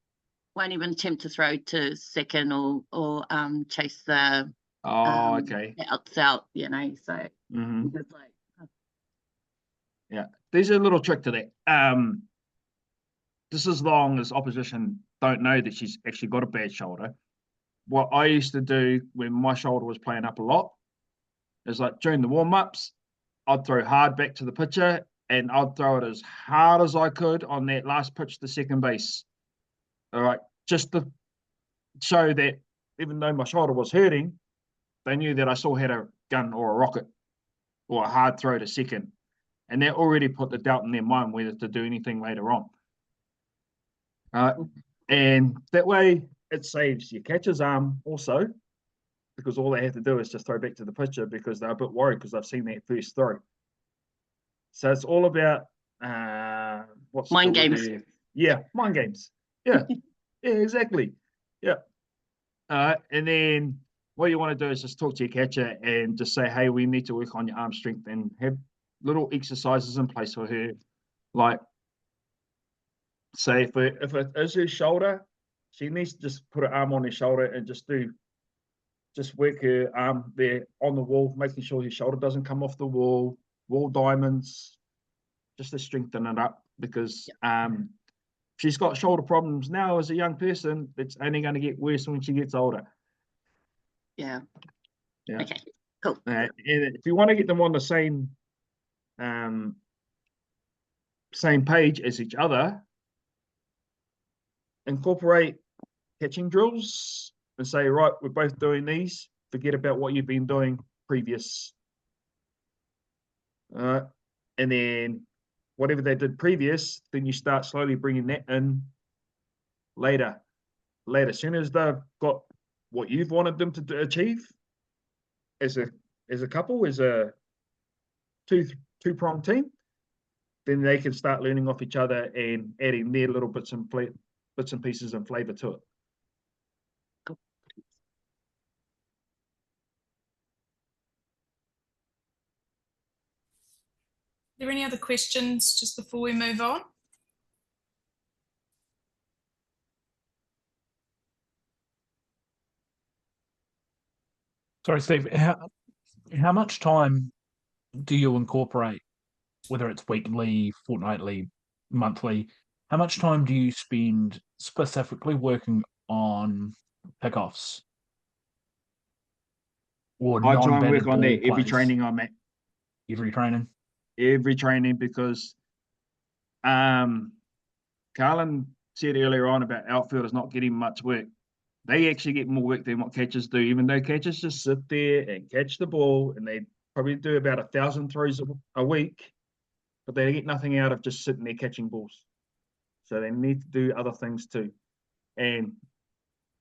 even attempt to throw to second or chase the outs out, so it's like, yeah, there's a little trick to that. Just as long as opposition don't know that she's actually got a bad shoulder. What I used to do when my shoulder was playing up a lot is, like, during the warm-ups, I'd throw hard back to the pitcher, and I'd throw it as hard as I could on that last pitch to second base. All right, just to show that even though my shoulder was hurting, they knew that I still had a gun or a rocket or a hard throw to second. And that already put the doubt in their mind whether to do anything later on. And that way it saves your catcher's arm also, because all they have to do is just throw back to the pitcher, because they're a bit worried because they've seen that first throw. So it's all about what's Mind the word games. there? Yeah, mind games. Yeah, yeah, exactly. Yeah. And then what you want to do is just talk to your catcher and just say, hey, we need to work on your arm strength, and have little exercises in place for her. Like, say if it is her shoulder, she needs to just put her arm on her shoulder and just work her arm there on the wall, making sure her shoulder doesn't come off the wall diamonds, just to strengthen it up, because she's got shoulder problems now as a young person. It's only going to get worse when she gets older. Yeah. Yeah. Okay, cool. And if you want to get them on the same page as each other, incorporate catching drills and say, right, we're both doing these. Forget about what you've been doing previous. And then whatever they did previous, then you start slowly bringing that in later. As soon as they've got what you've wanted them to achieve as a couple, as a two-pronged team, then they can start learning off each other and adding their little bits and pieces and flavor to it. Cool. Are there any other questions just before we move on? Sorry, Steve. How much time do you incorporate, whether it's weekly, fortnightly, monthly? How much time do you spend specifically working on pickoffs or I try and non-batted work on ball that every plays? training I'm at. Every training? Every training, because Carlin said earlier on about outfielders not getting much work. They actually get more work than what catchers do, even though catchers just sit there and catch the ball, and they probably do about 1,000 throws a week, but they get nothing out of just sitting there catching balls. So they need to do other things too. And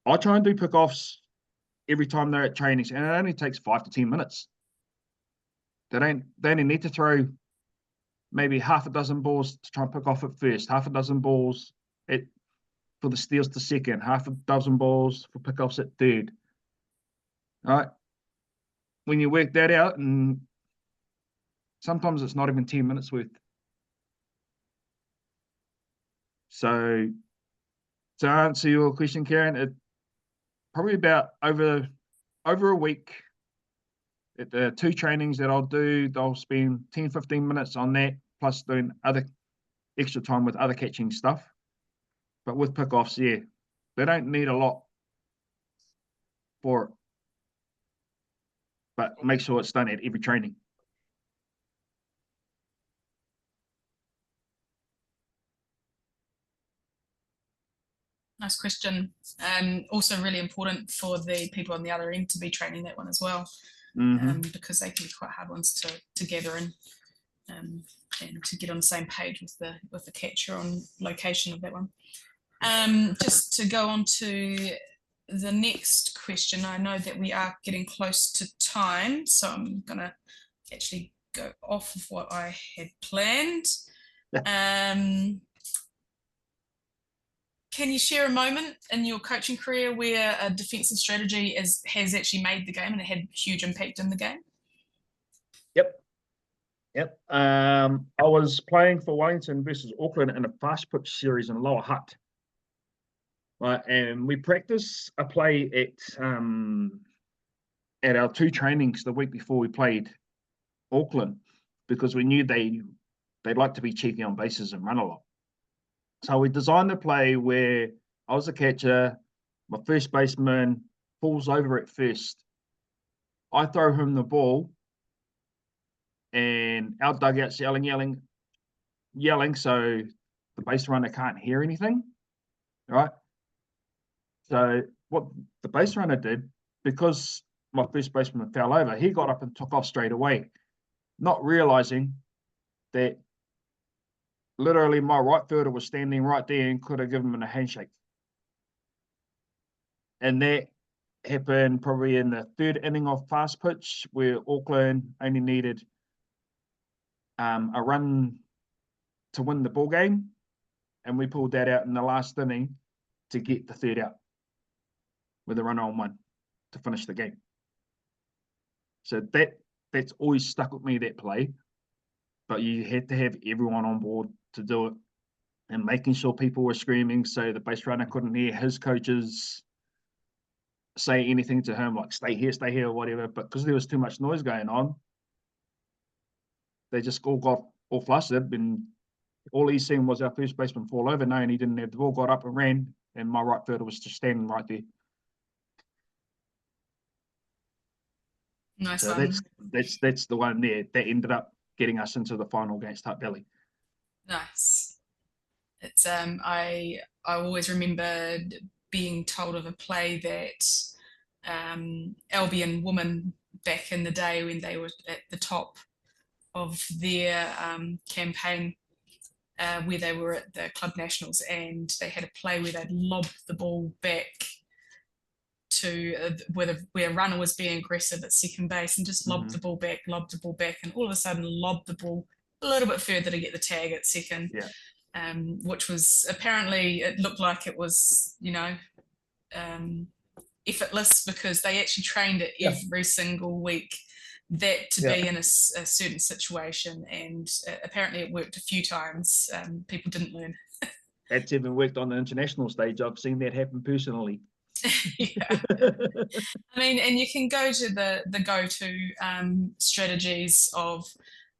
I try and do pickoffs every time they're at trainings, and it only takes 5 to 10 minutes. They only need to throw maybe half a dozen balls to try and pick off at first, half a dozen balls for the steals to second, half a dozen balls for pickoffs at third. All right. When you work that out, and sometimes it's not even 10 minutes worth. So to answer your question, Karen, it probably about over a week. At the 2 trainings that I'll do, they'll spend 10, 15 minutes on that, plus doing other extra time with other catching stuff. But with pickoffs, yeah, they don't need a lot for it. But make sure it's done at every training. Nice question. Also really important for the people on the other end to be training that one as well, because they can be quite hard ones to gather in, and to get on the same page with the catcher on location of that one. Just to go on to the next question, I know that we are getting close to time, so I'm gonna actually go off of what I had planned. Can you share a moment in your coaching career where a defensive strategy has actually made the game and it had huge impact in the game? Yep. I was playing for Wellington versus Auckland in a fast pitch series in Lower Hutt. Right, and we practiced a play at our 2 trainings the week before we played Auckland, because we knew they'd like to be cheeky on bases and run a lot. So we designed a play where I was a catcher, my first baseman falls over at first. I throw him the ball, and our dugout's yelling, so the base runner can't hear anything, right? So what the base runner did, because my first baseman fell over, he got up and took off straight away, not realizing that literally my right fielder was standing right there and could have given him a handshake. And that happened probably in the 3rd inning of fast pitch, where Auckland only needed a run to win the ball game, and we pulled that out in the last inning to get the third out with a run on one to finish the game. So that's always stuck with me, that play. But you had to have everyone on board to do it, and making sure people were screaming so the base runner couldn't hear his coaches say anything to him like stay here, or whatever. But because there was too much noise going on, they just all got all flustered, and all he seen was our first baseman fall over, knowing he didn't have the ball, got up and ran, and my right fielder was just standing right there. Nice So one. that's the one there that ended up getting us into the final against Hutt Valley. Nice. It's I always remember being told of a play that Albion women back in the day when they were at the top of their campaign, where they were at the club nationals, and they had a play where they'd lob the ball back to where a runner was being aggressive at second base, and just lobbed the ball back, and all of a sudden lobbed the ball a little bit further to get the tag at second. Yeah. Which was apparently, it looked like it was, effortless, because they actually trained it every single week, that to be in a certain situation, and apparently it worked a few times. People didn't learn. That's even worked on the international stage. I've seen that happen personally. Yeah. I mean, and you can go to the go-to strategies of,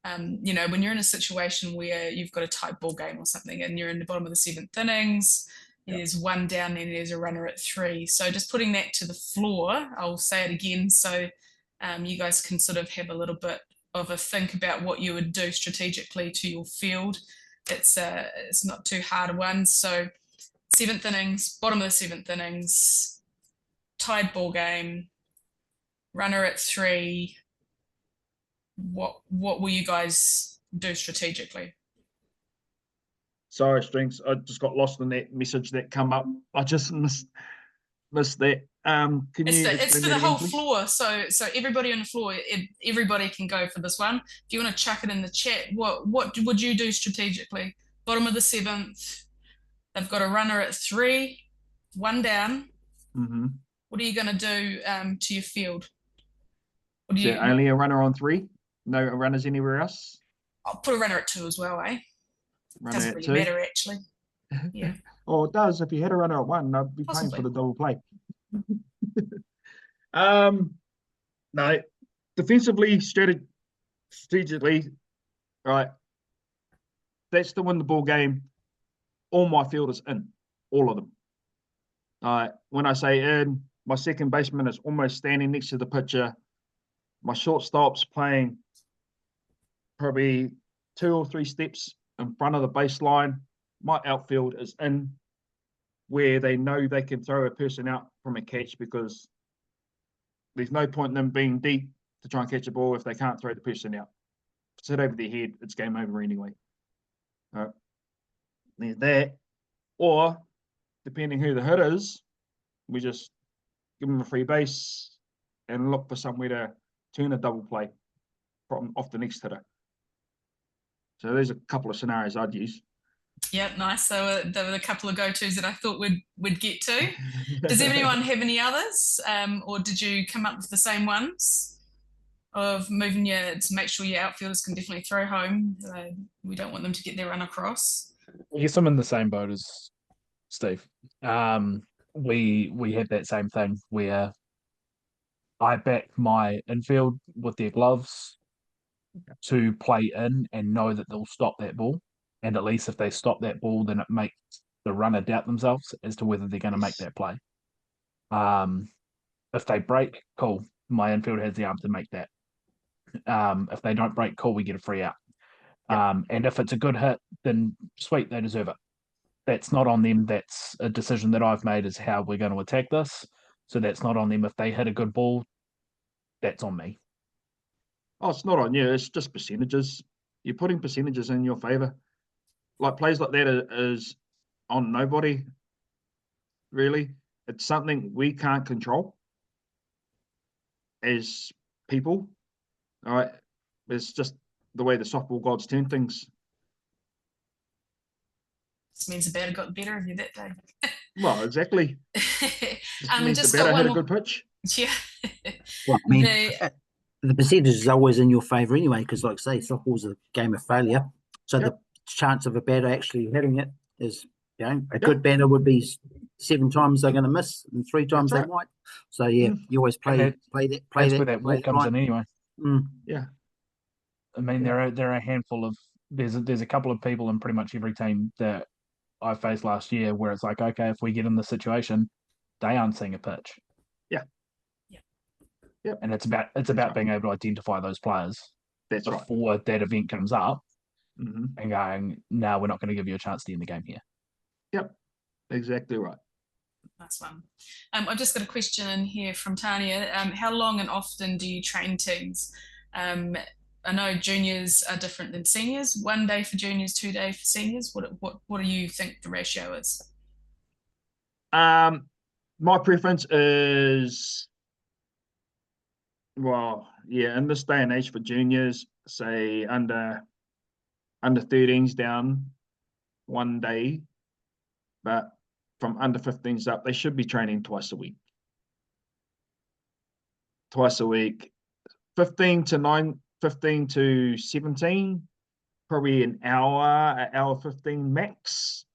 when you're in a situation where you've got a tight ball game or something, and you're in the bottom of the 7th innings, there's one down and there's a runner at 3. So just putting that to the floor, I'll say it again, so you guys can sort of have a little bit of a think about what you would do strategically to your field. It's not too hard a one. So 7th innings, bottom of the 7th innings, tied ball game, runner at 3. What will you guys do strategically? Sorry, Strings, I just got lost in that message that come up. I just missed that. It's for the whole floor, so everybody on the floor, everybody can go for this one. If you want to chuck it in the chat, what would you do strategically? Bottom of the 7th, they've got a runner at 3, one down. What are you going to do to your field? Only a runner on 3? No runners anywhere else? I'll put a runner at 2 as well, eh? Doesn't really matter, actually. Yeah. Oh, it does. If you had a runner at 1, I'd be playing for the double play. No, defensively, strategically, right, that's to win the ball game. All my fielders in, all of them. When I say in, my second baseman is almost standing next to the pitcher. My shortstop's playing probably 2 or 3 steps in front of the baseline. My outfield is in, where they know they can throw a person out from a catch, because there's no point in them being deep to try and catch a ball if they can't throw the person out. If it's hit over their head, it's game over anyway. There's that. Or, depending who the hit is, we just give them a free base and look for somewhere to turn a double play from off the next hitter. So there's a couple of scenarios I'd use. Yep, nice. So there were a couple of go-tos that I thought we'd get to. Does anyone have any others, or did you come up with the same ones of moving to make sure your outfielders can definitely throw home? We don't want them to get their run across. I guess I'm in the same boat as Steve. We had that same thing where I back my infield with their gloves to play in and know that they'll stop that ball. And at least if they stop that ball, then it makes the runner doubt themselves as to whether they're going to make that play. If they break, cool. My infield has the arm to make that. If they don't break, cool, we get a free out. And if it's a good hit, then sweet, they deserve it. That's not on them. That's a decision that I've made, is how we're going to attack this. So that's not on them. If they hit a good ball, that's on me. Oh, it's not on you. It's just percentages. You're putting percentages in your favor. Like plays like that is on nobody, really. It's something we can't control as people. All right, it's just the way the softball gods turn things. This means the batter got the better of you that day. Well, exactly. Means just the got batter had one a good pitch. Yeah. Well, I mean, The- the percentage is always in your favour anyway, because, like I say, softball's a game of failure. So Yep. the chance of a batter actually hitting it is, a good batter would be 7 times they're going to miss and 3 times right. they might. So yeah, you always play that- that. That's where that walk comes in anyway. Yeah. I mean, there are a handful of there's a couple of people in pretty much every team that I faced last year where it's like, okay, if we get in this situation, they aren't seeing a pitch. Yeah. Yeah. Yep. And it's about being able to identify those players That's right. before that event comes up Mm-hmm. and going, no, we're not going to give you a chance to end the game here. Yep. Exactly right. Nice one. I've just got a question in here from Tanya. How long and often do you train teams? I know juniors are different than seniors. 1 day for juniors, 2 days for seniors. What do you think the ratio is? My preference is, well, yeah, in this day and age for juniors, say under 13s down 1 day, but from under 15s up, they should be training twice a week. 15 to 17, probably an hour 15 max.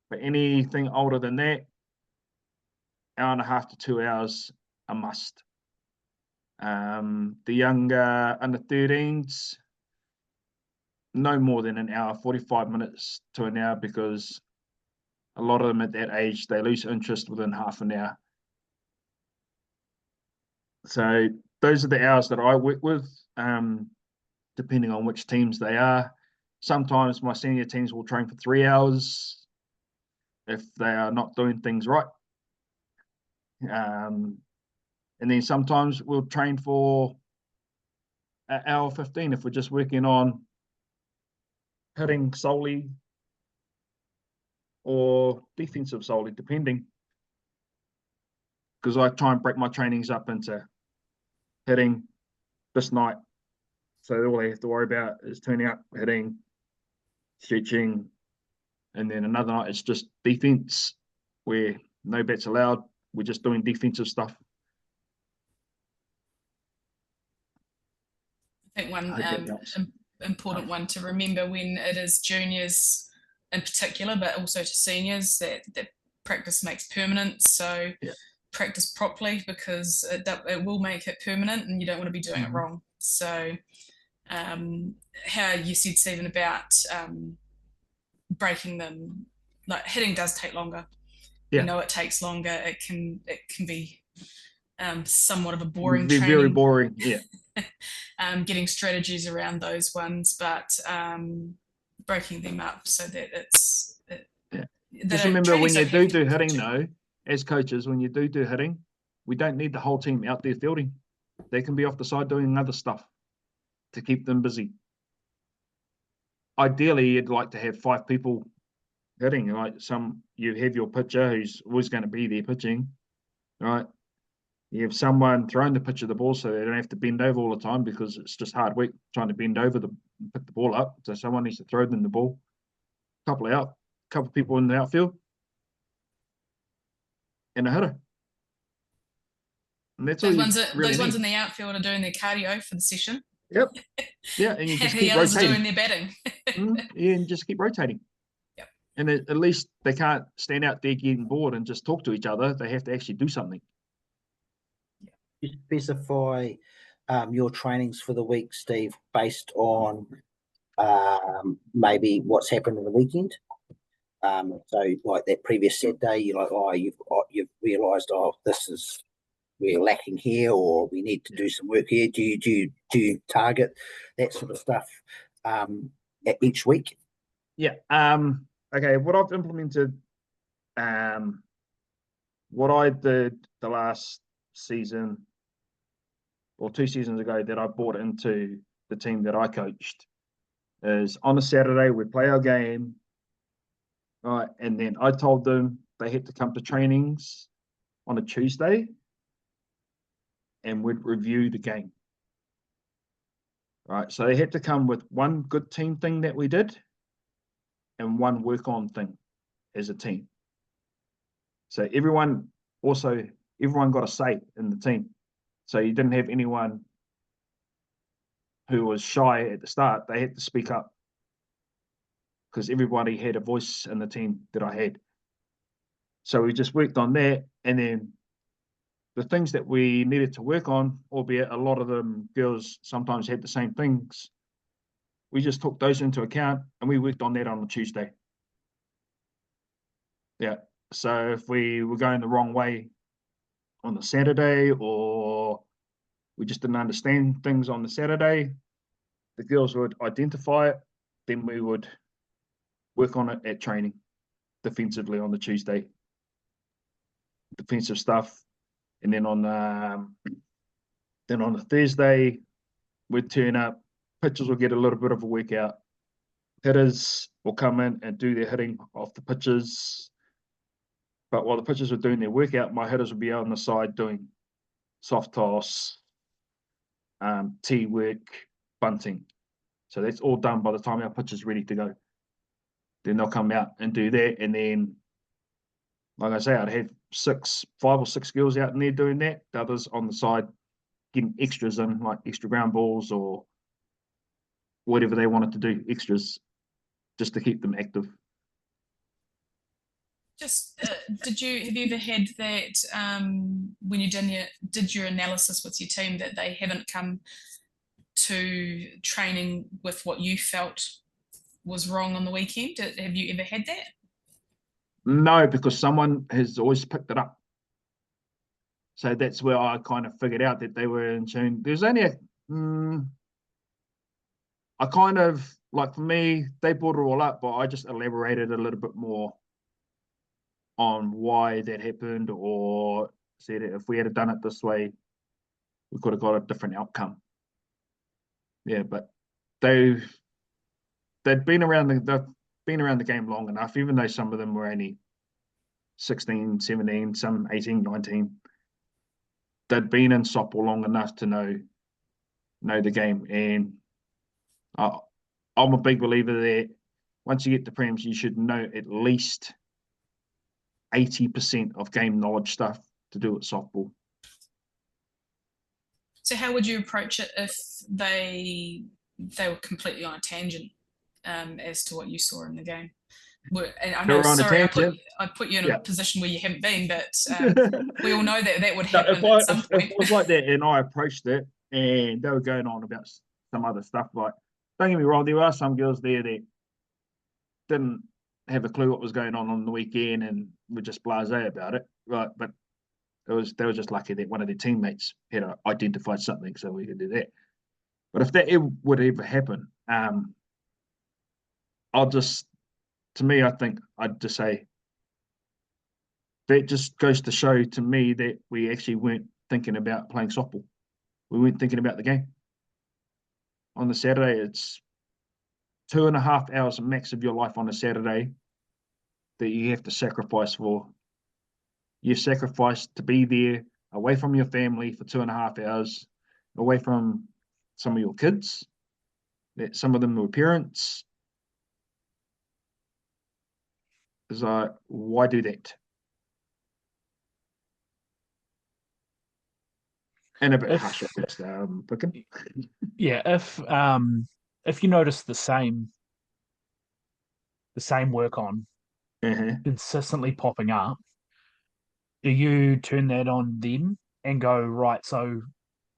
But anything older than that, hour and a half to 2 hours, a must. The younger under 13s, no more than an hour, 45 minutes to an hour, because a lot of them at that age, they lose interest within half an hour. So those are the hours that I work with, depending on which teams they are. Sometimes my senior teams will train for 3 hours if they are not doing things right. And then sometimes we'll train for an hour 15 if we're just working on hitting solely or defensive solely, depending. Because I try and break my trainings up into hitting this night. So all they have to worry about is turning up, hitting, stretching, and then another night it's just defense where no bats allowed. We're just doing defensive stuff. I think one important one to remember when it is juniors in particular, but also to seniors, that practice makes permanent. So practice properly, because it will make it permanent, and you don't want to be doing it wrong. So how you said, Stephen, about breaking them, like hitting does take longer. We know it takes longer. It can be somewhat of a boring training. Very boring, yeah. Getting strategies around those ones, but breaking them up so that it's Just remember, when you do hitting though, as coaches, when you do hitting, we don't need the whole team out there fielding. They can be off the side doing other stuff to keep them busy. Ideally, you'd like to have 5 people hitting. Like you have your pitcher who's always going to be there pitching, right? You have someone throwing the pitcher the ball so they don't have to bend over all the time, because it's just hard work trying to bend over pick the ball up. So someone needs to throw them the ball. Couple people in the outfield, and a hitter. And that's those all ones. really Those ones need. in the outfield are doing their cardio for the session. Yep. Yeah, and you just the keep others rotating. are doing their batting. Yeah, and just keep rotating. Yep. And at least they can't stand out there getting bored and just talk to each other. They have to actually do something. You specify your trainings for the week, Steve, based on maybe what's happened on the weekend. So like that previous set day, you're like, you've realised, we're lacking here, or we need to do some work here. Do you target that sort of stuff at each week? Yeah. Okay. What I've implemented, what I did the last season or 2 seasons ago that I brought into the team that I coached, is on a Saturday we play our game, right? And then I told them they had to come to trainings on a Tuesday, and we'd review the game. right? So they had to come with one good team thing that we did and one work on thing as a team. So everyone got a say in the team. So you didn't have anyone who was shy at the start. They had to speak up because everybody had a voice in the team that I had. So we just worked on that, and then the things that we needed to work on, albeit a lot of them girls sometimes had the same things, we just took those into account and we worked on that on the Tuesday. Yeah. So if we were going the wrong way on the Saturday, or we just didn't understand things on the Saturday, the girls would identify it, then we would work on it at training defensively on the Tuesday. Defensive stuff. And then on the Thursday, we'd turn up, pitchers will get a little bit of a workout. Hitters will come in and do their hitting off the pitches. But while the pitchers were doing their workout, my hitters would be out on the side doing soft toss, tee work, bunting. So that's all done by the time our pitch is ready to go. Then they'll come out and do that. And then, like I say, I'd have 5 or 6 girls out in there doing that. The others on the side getting extras in, like extra ground balls or whatever they wanted to do, extras, just to keep them active. Just have you ever had that when you did your analysis with your team that they haven't come to training with what you felt was wrong on the weekend? Have you ever had that? No, because someone has always picked it up. So that's where I kind of figured out that they were in tune. There's only I kind of, like, for me, they brought it all up, but I just elaborated a little bit more on why that happened, or said if we had done it this way, we could have got a different outcome. Yeah, but they've been around the game long enough, even though some of them were only 16, 17, some 18, 19. They'd been in softball long enough to know the game, and I'm a big believer that once you get to prems, you should know at least 80% of game knowledge stuff to do with softball. So how would you approach it if they were completely on a tangent as to what you saw in the game? And I know, sorry, I put you in a position where you haven't been, but we all know that would happen at some point. If it was like that and I approached it and they were going on about some other stuff, like, don't get me wrong, there are some girls there that didn't have a clue what was going on the weekend and were just blasé about it, right? But they were just lucky that one of their teammates had identified something, so we could do that. But if that would ever happen, I think I'd just say that just goes to show to me that we actually weren't thinking about playing softball. We weren't thinking about the game. On the Saturday, it's 2.5 hours max of your life on a Saturday that you have to sacrifice for. You've sacrificed to be there away from your family for 2.5 hours, away from some of your kids, that some of them were parents. It's like, why do that? And a bit harsh, picking. Yeah, if you notice the same work on consistently popping up, do you turn that on them and go, right, so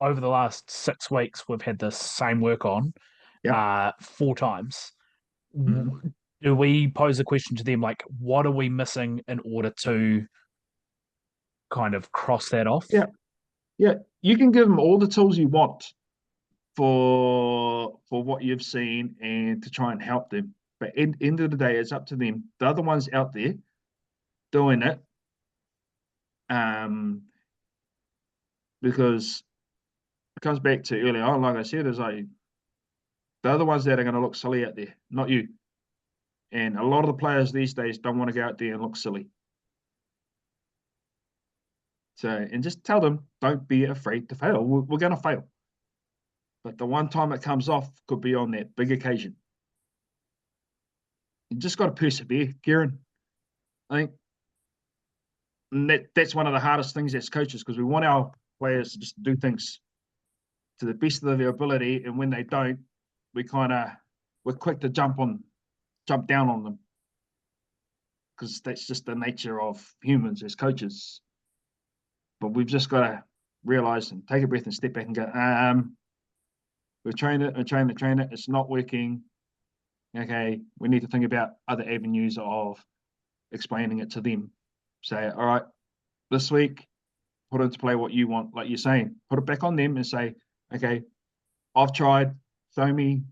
over the last 6 weeks we've had the same work on 4 times. Mm-hmm. Do we pose a question to them like, what are we missing in order to kind of cross that off? Yeah, you can give them all the tools you want for what you've seen and to try and help them. But at the end of the day, it's up to them. The other ones out there doing it, because it comes back to earlier on, like I said, is like the other ones that are going to look silly out there, not you. And a lot of the players these days don't want to go out there and look silly. So, and just tell them, don't be afraid to fail. We're going to fail. but the one time it comes off could be on that big occasion. You just got to persevere, Kieran. I think and that's one of the hardest things as coaches, because we want our players to just do things to the best of their ability, and when they don't, we're quick to jump down on them, because that's just the nature of humans as coaches. But we've just got to realize and take a breath and step back and go, we've trained it, it's not working. Okay, we need to think about other avenues of explaining it to them. Say, all right, this week, put into play what you want, like you're saying, put it back on them and say, okay, I've tried, show me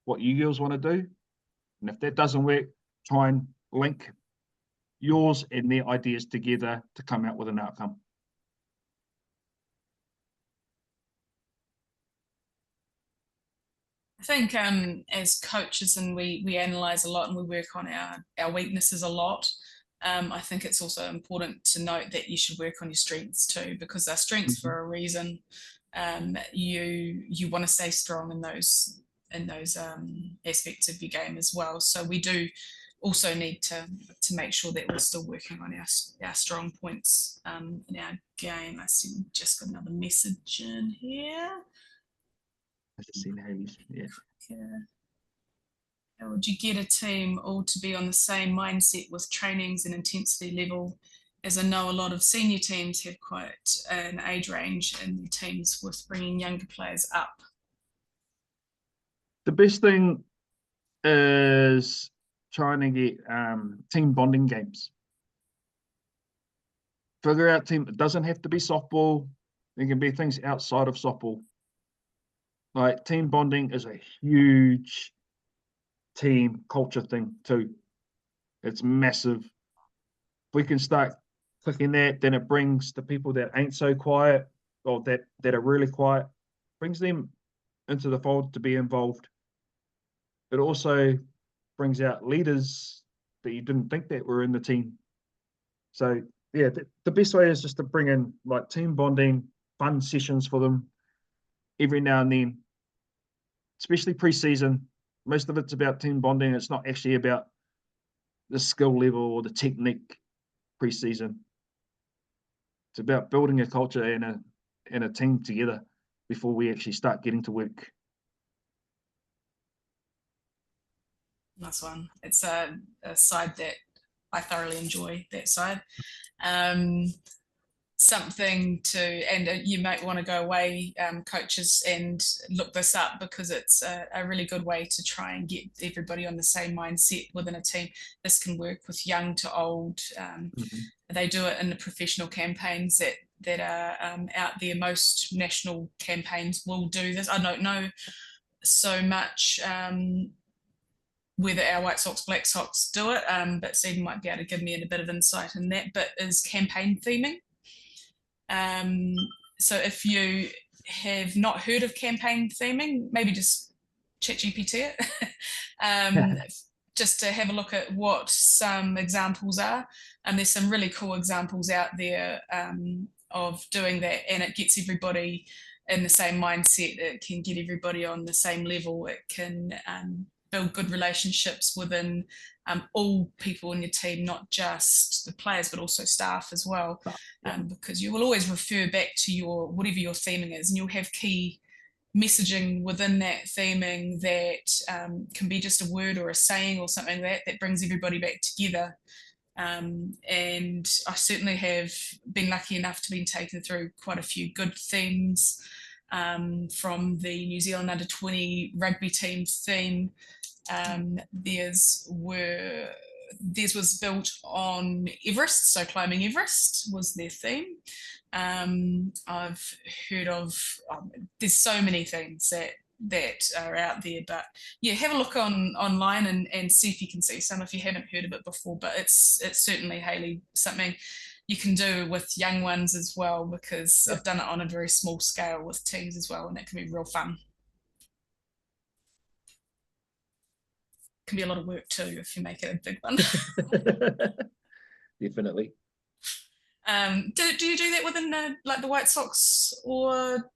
what you girls want to do. And if that doesn't work, try and link yours and their ideas together to come out with an outcome. I think as coaches, and we analyze a lot and we work on our weaknesses a lot. I think it's also important to note that you should work on your strengths too, because they're strengths for a reason. You want to stay strong in those aspects of your game as well. So we do also need to make sure that we're still working on our strong points in our game. I see we just got another message in here. I've seen Haley's, yeah. How would you get a team all to be on the same mindset with trainings and intensity level? As I know a lot of senior teams have quite an age range in their teams with bringing younger players up. The best thing is trying to get team bonding games. Figure out team, it doesn't have to be softball. There can be things outside of softball. Like team bonding is a huge team culture thing too. It's massive. If we can start clicking that, then it brings the people that ain't so quiet, or that are really quiet, brings them into the fold to be involved. It also brings out leaders that you didn't think that were in the team. So yeah, the best way is just to bring in like team bonding, fun sessions for them every now and then, especially pre-season. Most of it's about team bonding. It's not actually about the skill level or the technique pre-season. It's about building a culture and a team together before we actually start getting to work. Nice one. It's a side that I thoroughly enjoy, that side. Something to, and you might want to go away, coaches, and look this up, because it's a really good way to try and get everybody on the same mindset within a team. This can work with young to old. They do it in the professional campaigns that are out there. Most national campaigns will do this. I don't know so much whether our White Sox, Black Sox do it, but Stephen might be able to give me a bit of insight in that, but is campaign theming. So if you have not heard of campaign theming, maybe just ChatGPT it, just to have a look at what some examples are. And there's some really cool examples out there of doing that, and it gets everybody in the same mindset. It can get everybody on the same level. It can build good relationships within all people in your team, not just the players, but also staff as well. Because you will always refer back to whatever your theming is, and you'll have key messaging within that theming that can be just a word or a saying or something that brings everybody back together. And I certainly have been lucky enough to be taken through quite a few good themes from the New Zealand under-20 rugby team theme. Theirs was built on Everest, so climbing Everest was their theme. I've heard of, there's so many things that are out there, but yeah, have a look online and see if you can see some if you haven't heard of it before. But it's certainly, Hayley, something you can do with young ones as well, because I've done it on a very small scale with teams as well, and it can be real fun. Can be a lot of work too if you make it a big one. Definitely. Do you do that within the White Sox or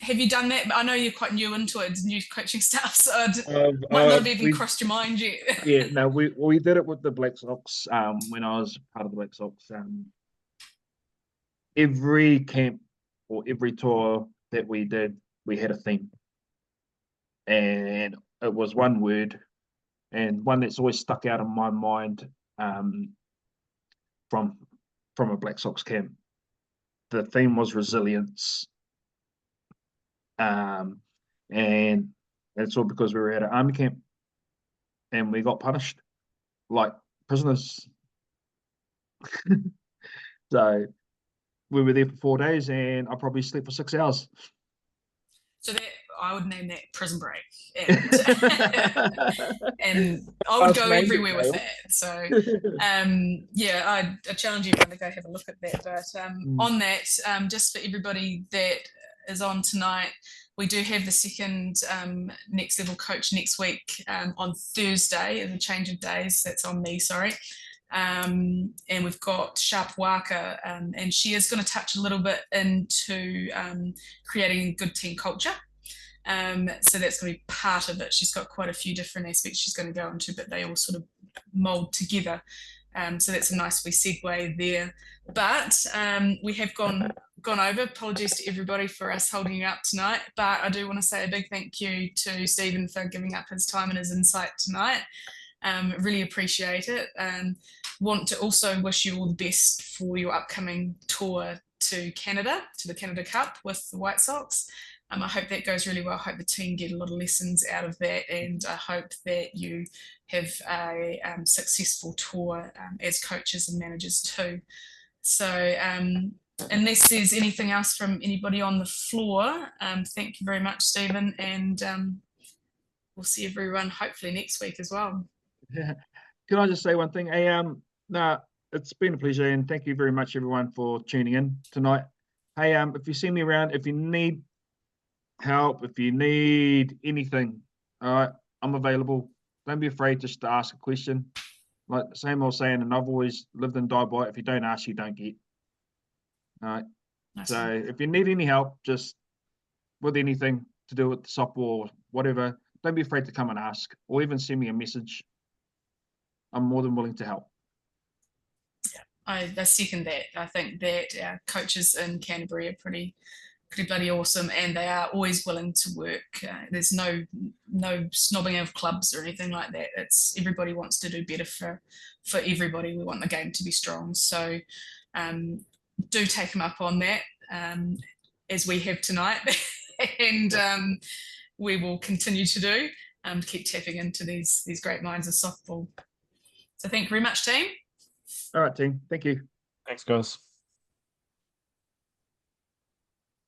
have you done that? I know you're quite new into it, new coaching stuff, so it might not have even crossed your mind yet. Yeah, no, we did it with the Black Sox when I was part of the Black Sox. Every camp or every tour that we did, we had a theme, and it was one word, and one that's always stuck out in my mind from a Black Sox camp. The theme was resilience. And that's all because we were at an army camp and we got punished like prisoners. So we were there for 4 days and I probably slept for 6 hours. So that, I would name that prison break, and I would go everywhere with that. So yeah, I challenge you to go have a look at that. But on that, just for everybody that is on tonight, we do have the second next level coach next week on Thursday, in the change of days. That's on me, sorry. And we've got Sharp Waka, and she is going to touch a little bit into creating good team culture. So that's going to be part of it. She's got quite a few different aspects she's going to go into, but they all sort of mold together. So that's a nice wee segue there. But we have gone over. Apologies to everybody for us holding you up tonight. But I do want to say a big thank you to Stephen for giving up his time and his insight tonight. Really appreciate it. Want to also wish you all the best for your upcoming tour to Canada, to the Canada Cup with the White Sox. I hope that goes really well. I hope the team get a lot of lessons out of that, and I hope that you have a successful tour as coaches and managers too. So unless there's anything else from anybody on the floor, thank you very much, Stephen, and we'll see everyone hopefully next week as well. Yeah. Can I just say one thing? No, it's been a pleasure, and thank you very much, everyone, for tuning in tonight. Hey, if you see me around, if you need help, if you need anything, all right, I'm available. Don't be afraid just to ask a question. Like the same old saying, and I've always lived and died by it: if you don't ask, you don't get. All right. Nice. So if you need any help, just with anything to do with softball or whatever, don't be afraid to come and ask, or even send me a message. I'm more than willing to help. Yeah, I second that. I think that our coaches in Canterbury are pretty bloody awesome, and they are always willing to work. There's no snobbing of clubs or anything like that. It's everybody wants to do better for everybody. We want the game to be strong. So do take them up on that, as we have tonight, and we will continue to do. Keep tapping into these great minds of softball. So thank you very much, team. All right, team. Thank you. Thanks, guys.